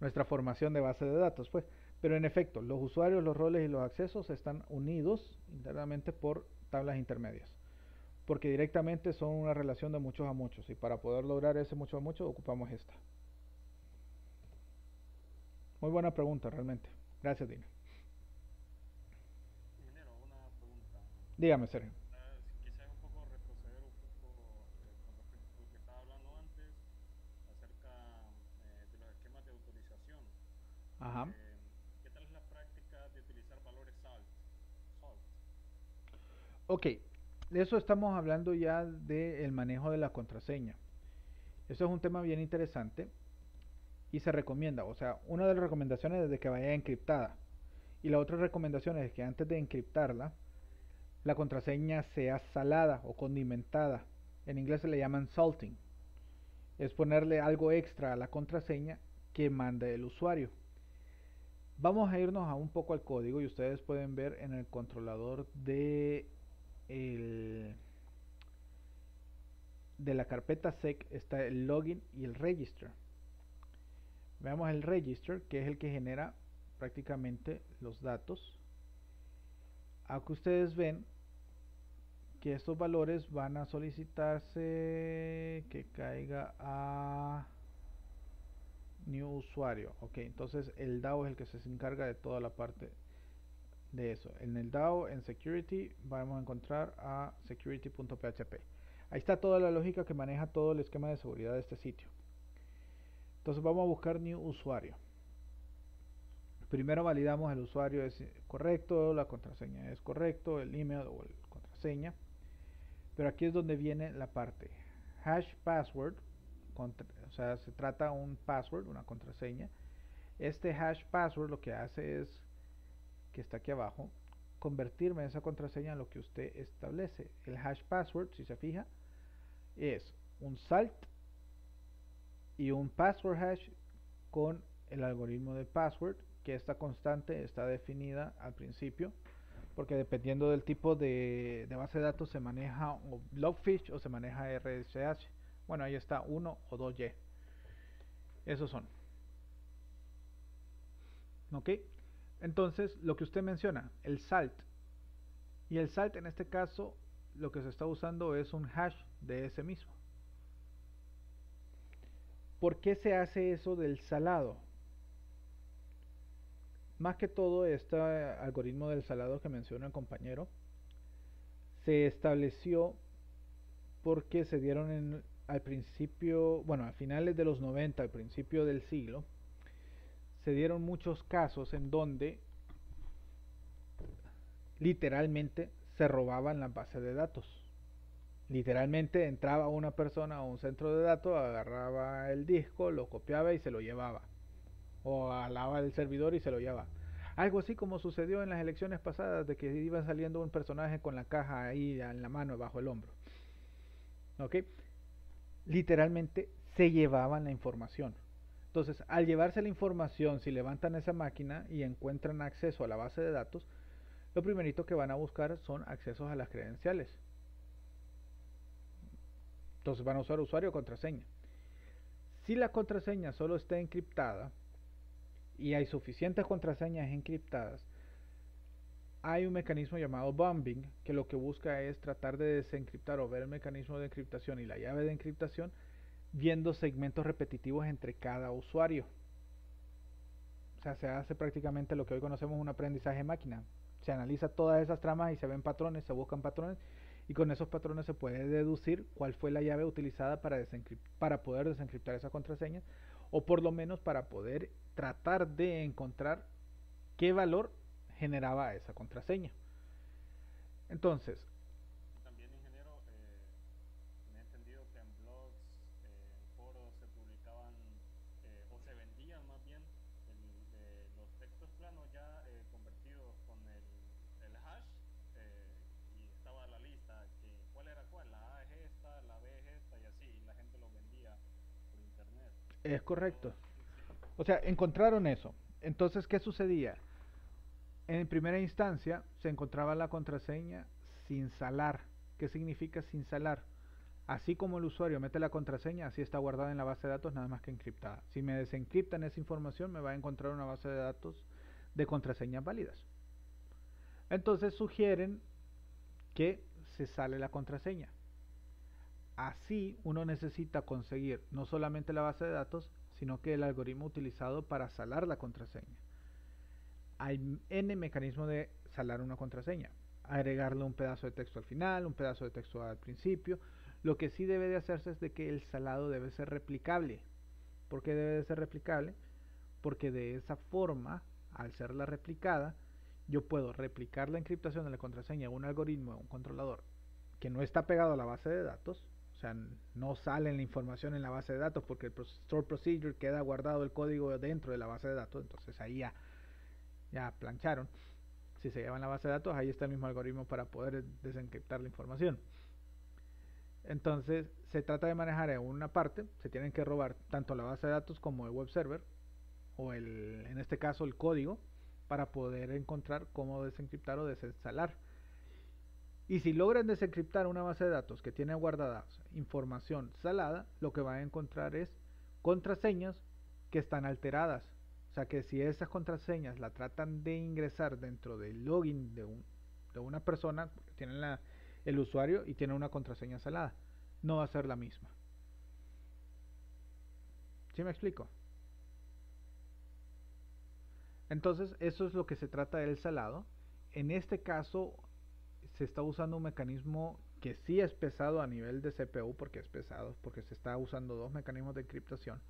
nuestra formación de base de datos, pues. Pero en efecto, los usuarios, los roles y los accesos están unidos internamente por tablas intermedias, porque directamente son una relación de muchos a muchos, y para poder lograr ese mucho a muchos ocupamos esta. Muy buena pregunta, realmente. Gracias, Dina. Ingeniero, una pregunta. Dígame, Sergio. Quizás un poco retroceder un poco con respecto a lo que estaba hablando antes acerca de los esquemas de autorización. Ajá. ¿Qué tal es la práctica de utilizar valores SALT? SALT. Ok, de eso estamos hablando ya del manejo de la contraseña. Eso es un tema bien interesante y se recomienda, o sea, una de las recomendaciones es de que vaya encriptada, y la otra recomendación es que antes de encriptarla, la contraseña sea salada o condimentada. En inglés se le llaman salting. Es ponerle algo extra a la contraseña que manda el usuario. Vamos a irnos a un poco al código y ustedes pueden ver en el controlador el, de la carpeta sec está el login y el register. Veamos el register, que es el que genera prácticamente los datos. Aquí ustedes ven que estos valores van a solicitarse que caiga a new usuario. Ok, entonces el DAO es el que se encarga de toda la parte de eso. En el DAO, en security, vamos a encontrar a security.php. Ahí está toda la lógica que maneja todo el esquema de seguridad de este sitio. Entonces vamos a buscar new usuario. Primero validamos el usuario es correcto, la contraseña es correcto, el email o la contraseña. Pero aquí es donde viene la parte hash password, o sea, se trata un password, una contraseña. Este hash password lo que hace es, que está aquí abajo, convertirme esa contraseña en lo que usted establece. El hash password, si se fija, es un salt y un password hash con el algoritmo de password, que esta constante está definida al principio, porque dependiendo del tipo de base de datos se maneja o Blockfish o se maneja RSH. Bueno, ahí está 1 o 2Y. Esos son. ¿Ok? Entonces, lo que usted menciona, el salt. Y el salt en este caso, lo que se está usando es un hash de ese mismo. ¿Por qué se hace eso del salado? Más que todo, este algoritmo del salado que menciona el compañero se estableció porque se dieron al principio, bueno, a finales de los 90, al principio del siglo, se dieron muchos casos en donde literalmente se robaban las bases de datos. Literalmente entraba una persona a un centro de datos, agarraba el disco, lo copiaba y se lo llevaba. O alaba el servidor y se lo llevaba. Algo así como sucedió en las elecciones pasadas, de que iba saliendo un personaje con la caja ahí en la mano, bajo el hombro. ¿Ok? Literalmente se llevaban la información. Entonces, al llevarse la información, si levantan esa máquina y encuentran acceso a la base de datos, lo primerito que van a buscar son accesos a las credenciales. Entonces van a usar usuario o contraseña. Si la contraseña solo está encriptada y hay suficientes contraseñas encriptadas, hay un mecanismo llamado bombing que lo que busca es tratar de desencriptar o ver el mecanismo de encriptación y la llave de encriptación viendo segmentos repetitivos entre cada usuario. O sea, se hace prácticamente lo que hoy conocemos un aprendizaje de máquina. Se analiza todas esas tramas y se ven patrones, se buscan patrones y con esos patrones se puede deducir cuál fue la llave utilizada para poder desencriptar esa contraseña o por lo menos para poder tratar de encontrar qué valor generaba esa contraseña. Entonces, También, ingeniero, me he entendido que en blogs, en foros se publicaban o se vendían más bien los textos planos ya convertidos con el hash y estaba la lista que cuál era cuál, la A es esta, la B es esta y así, y la gente lo vendía por internet. es Pero correcto. sí, O sea, encontraron eso. Entonces, ¿qué sucedía? En primera instancia se encontraba la contraseña sin salar. ¿Qué significa sin salar? Así como el usuario mete la contraseña, así está guardada en la base de datos, nada más que encriptada. Si me desencriptan esa información, me va a encontrar una base de datos de contraseñas válidas. Entonces sugieren que se sale la contraseña. Así uno necesita conseguir no solamente la base de datos, sino que el algoritmo utilizado para salar la contraseña. Hay N mecanismos de salar una contraseña. Agregarle un pedazo de texto al final, un pedazo de texto al principio. Lo que sí debe de hacerse es de que el salado debe ser replicable. ¿Por qué debe de ser replicable? Porque de esa forma, al ser la replicada, yo puedo replicar la encriptación de la contraseña en un algoritmo, en un controlador que no está pegado a la base de datos. O sea, no sale la información en la base de datos porque el store procedure queda guardado el código dentro de la base de datos. Entonces ahí ya plancharon. Si se llevan la base de datos, ahí está el mismo algoritmo para poder desencriptar la información. Entonces, se trata de manejar en una parte, se tienen que robar tanto la base de datos como el web server, o en este caso el código, para poder encontrar cómo desencriptar o desinstalar. Y si logran desencriptar una base de datos que tiene guardada información salada, lo que van a encontrar es contraseñas que están alteradas. O sea que si esas contraseñas la tratan de ingresar dentro del login de una persona, tienen el usuario y tiene una contraseña salada, no va a ser la misma. ¿Sí me explico? Entonces, eso es lo que se trata del salado. En este caso, se está usando un mecanismo que sí es pesado a nivel de CPU, porque es pesado, porque se está usando dos mecanismos de encriptación.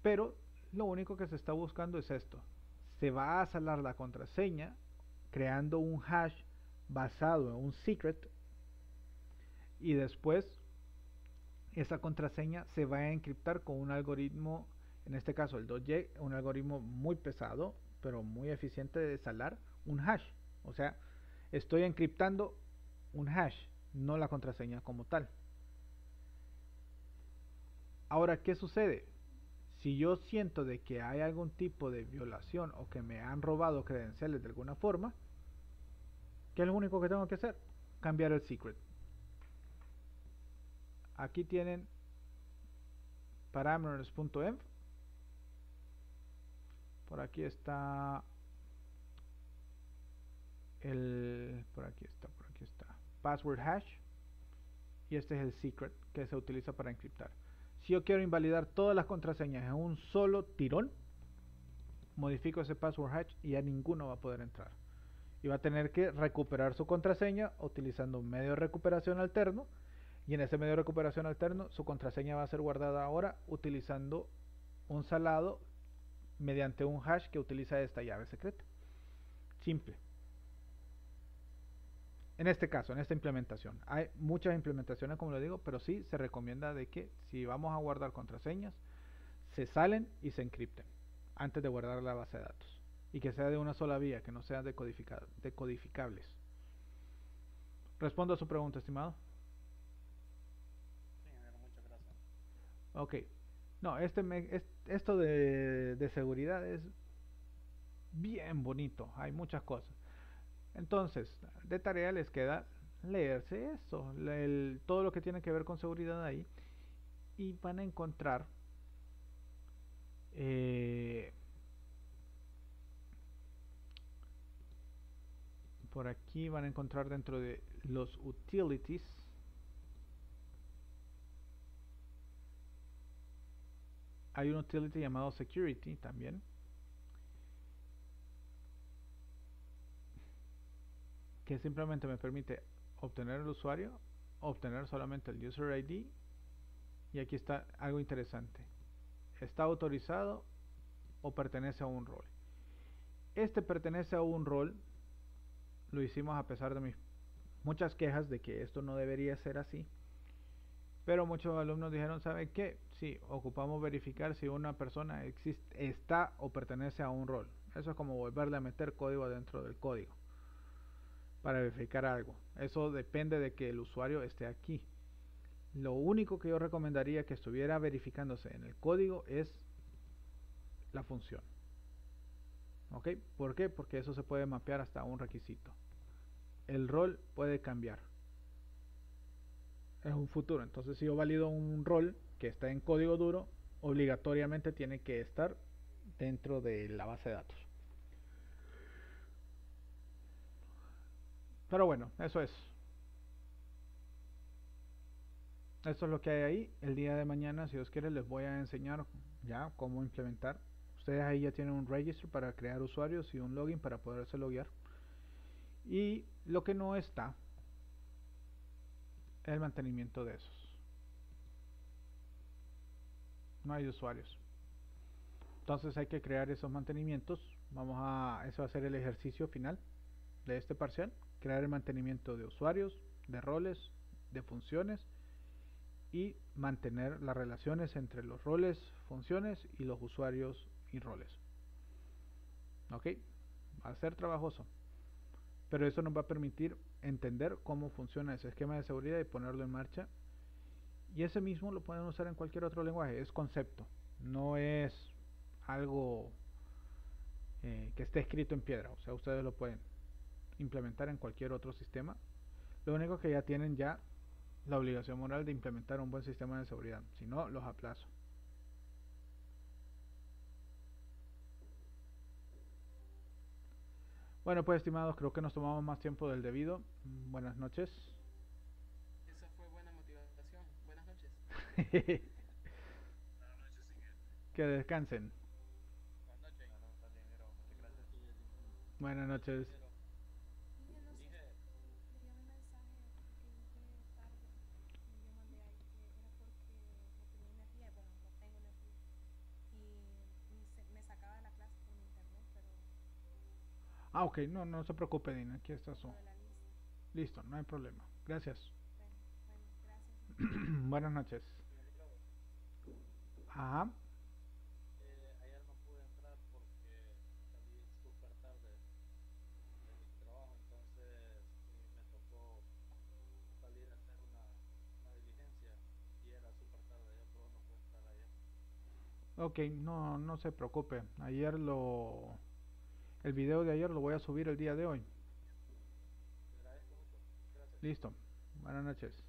Pero lo único que se está buscando es esto. Se va a salar la contraseña creando un hash basado en un secret y después esa contraseña se va a encriptar con un algoritmo, en este caso el 2Y, un algoritmo muy pesado pero muy eficiente de salar un hash. O sea, estoy encriptando un hash, no la contraseña como tal. Ahora, ¿qué sucede? Si yo siento de que hay algún tipo de violación o que me han robado credenciales de alguna forma, ¿qué es lo único que tengo que hacer? Cambiar el secret. Aquí tienen parameters.env. Por aquí está por aquí está password hash, y este es el secret que se utiliza para encriptar. Si yo quiero invalidar todas las contraseñas en un solo tirón, modifico ese password hash y ya ninguno va a poder entrar. Y va a tener que recuperar su contraseña utilizando un medio de recuperación alterno. Y en ese medio de recuperación alterno, su contraseña va a ser guardada ahora utilizando un salado mediante un hash que utiliza esta llave secreta. Simple. En este caso, en esta implementación, hay muchas implementaciones, como lo digo, pero sí se recomienda de que si vamos a guardar contraseñas, se salen y se encripten antes de guardar la base de datos, y que sea de una sola vía, que no sean decodificables. Respondo a su pregunta, estimado. Sí, ingeniero, muchas gracias. Ok. No, esto de seguridad es bien bonito, hay muchas cosas. Entonces, de tarea les queda leerse eso, todo lo que tiene que ver con seguridad ahí, y van a encontrar por aquí van a encontrar dentro de los utilities hay un utility llamado security también, que simplemente me permite obtener el usuario, obtener solamente el user ID, y aquí está algo interesante: está autorizado o pertenece a un rol. Este pertenece a un rol lo hicimos a pesar de mis muchas quejas de que esto no debería ser así, pero muchos alumnos dijeron, ¿saben qué? Sí, ocupamos verificar si una persona está o pertenece a un rol. Eso es como volverle a meter código dentro del código para verificar algo. Eso depende de que el usuario esté aquí. Lo único que yo recomendaría que estuviera verificándose en el código es la función. ¿Ok? ¿Por qué? Porque eso se puede mapear hasta un requisito. El rol puede cambiar en un futuro. Entonces, si yo valido un rol que está en código duro, obligatoriamente tiene que estar dentro de la base de datos. Pero bueno, eso es lo que hay ahí. El día de mañana, si Dios quiere, les voy a enseñar ya cómo implementar. Ustedes ahí ya tienen un registro para crear usuarios y un login para poderse loguear. Y lo que no está es el mantenimiento de esos. No hay usuarios. Entonces hay que crear esos mantenimientos. Ese va a ser el ejercicio final de este parcial. Crear el mantenimiento de usuarios, de roles, de funciones, y mantener las relaciones entre los roles, funciones y los usuarios y roles. Ok, va a ser trabajoso, pero eso nos va a permitir entender cómo funciona ese esquema de seguridad y ponerlo en marcha. Y ese mismo lo pueden usar en cualquier otro lenguaje. Es concepto, no es algo que esté escrito en piedra. O sea, ustedes lo pueden implementar en cualquier otro sistema. Lo único que ya tienen ya la obligación moral de implementar un buen sistema de seguridad. Si no, los aplazo. Bueno, pues estimados, creo que nos tomamos más tiempo del debido. Buenas noches. Esa fue buena motivación. Buenas noches. Buenas noches, ingeniero. Que descansen. Buenas noches. Buenas noches, ingeniero. Muchas gracias. Buenas noches. Dije, no sé, Dije, leía mi mensaje que dije tarde y yo mandé ahí que era porque no tenía energía, bueno, no tengo energía y me sacaba de la clase por mi internet, pero Ah, ok, no se preocupe, Dina, aquí está su. lo de la lista. Listo, no hay problema. Gracias. Bueno, gracias. Buenas noches. ingeniero, Ajá. ayer no pude entrar porque salí súper tarde de mi trabajo, entonces me tocó salir a hacer una diligencia y era súper tarde, yo por eso no pude estar ayer. Ok, no, no se preocupe. El video de ayer lo voy a subir el día de hoy. Te agradezco mucho. Gracias. Listo. Buenas noches.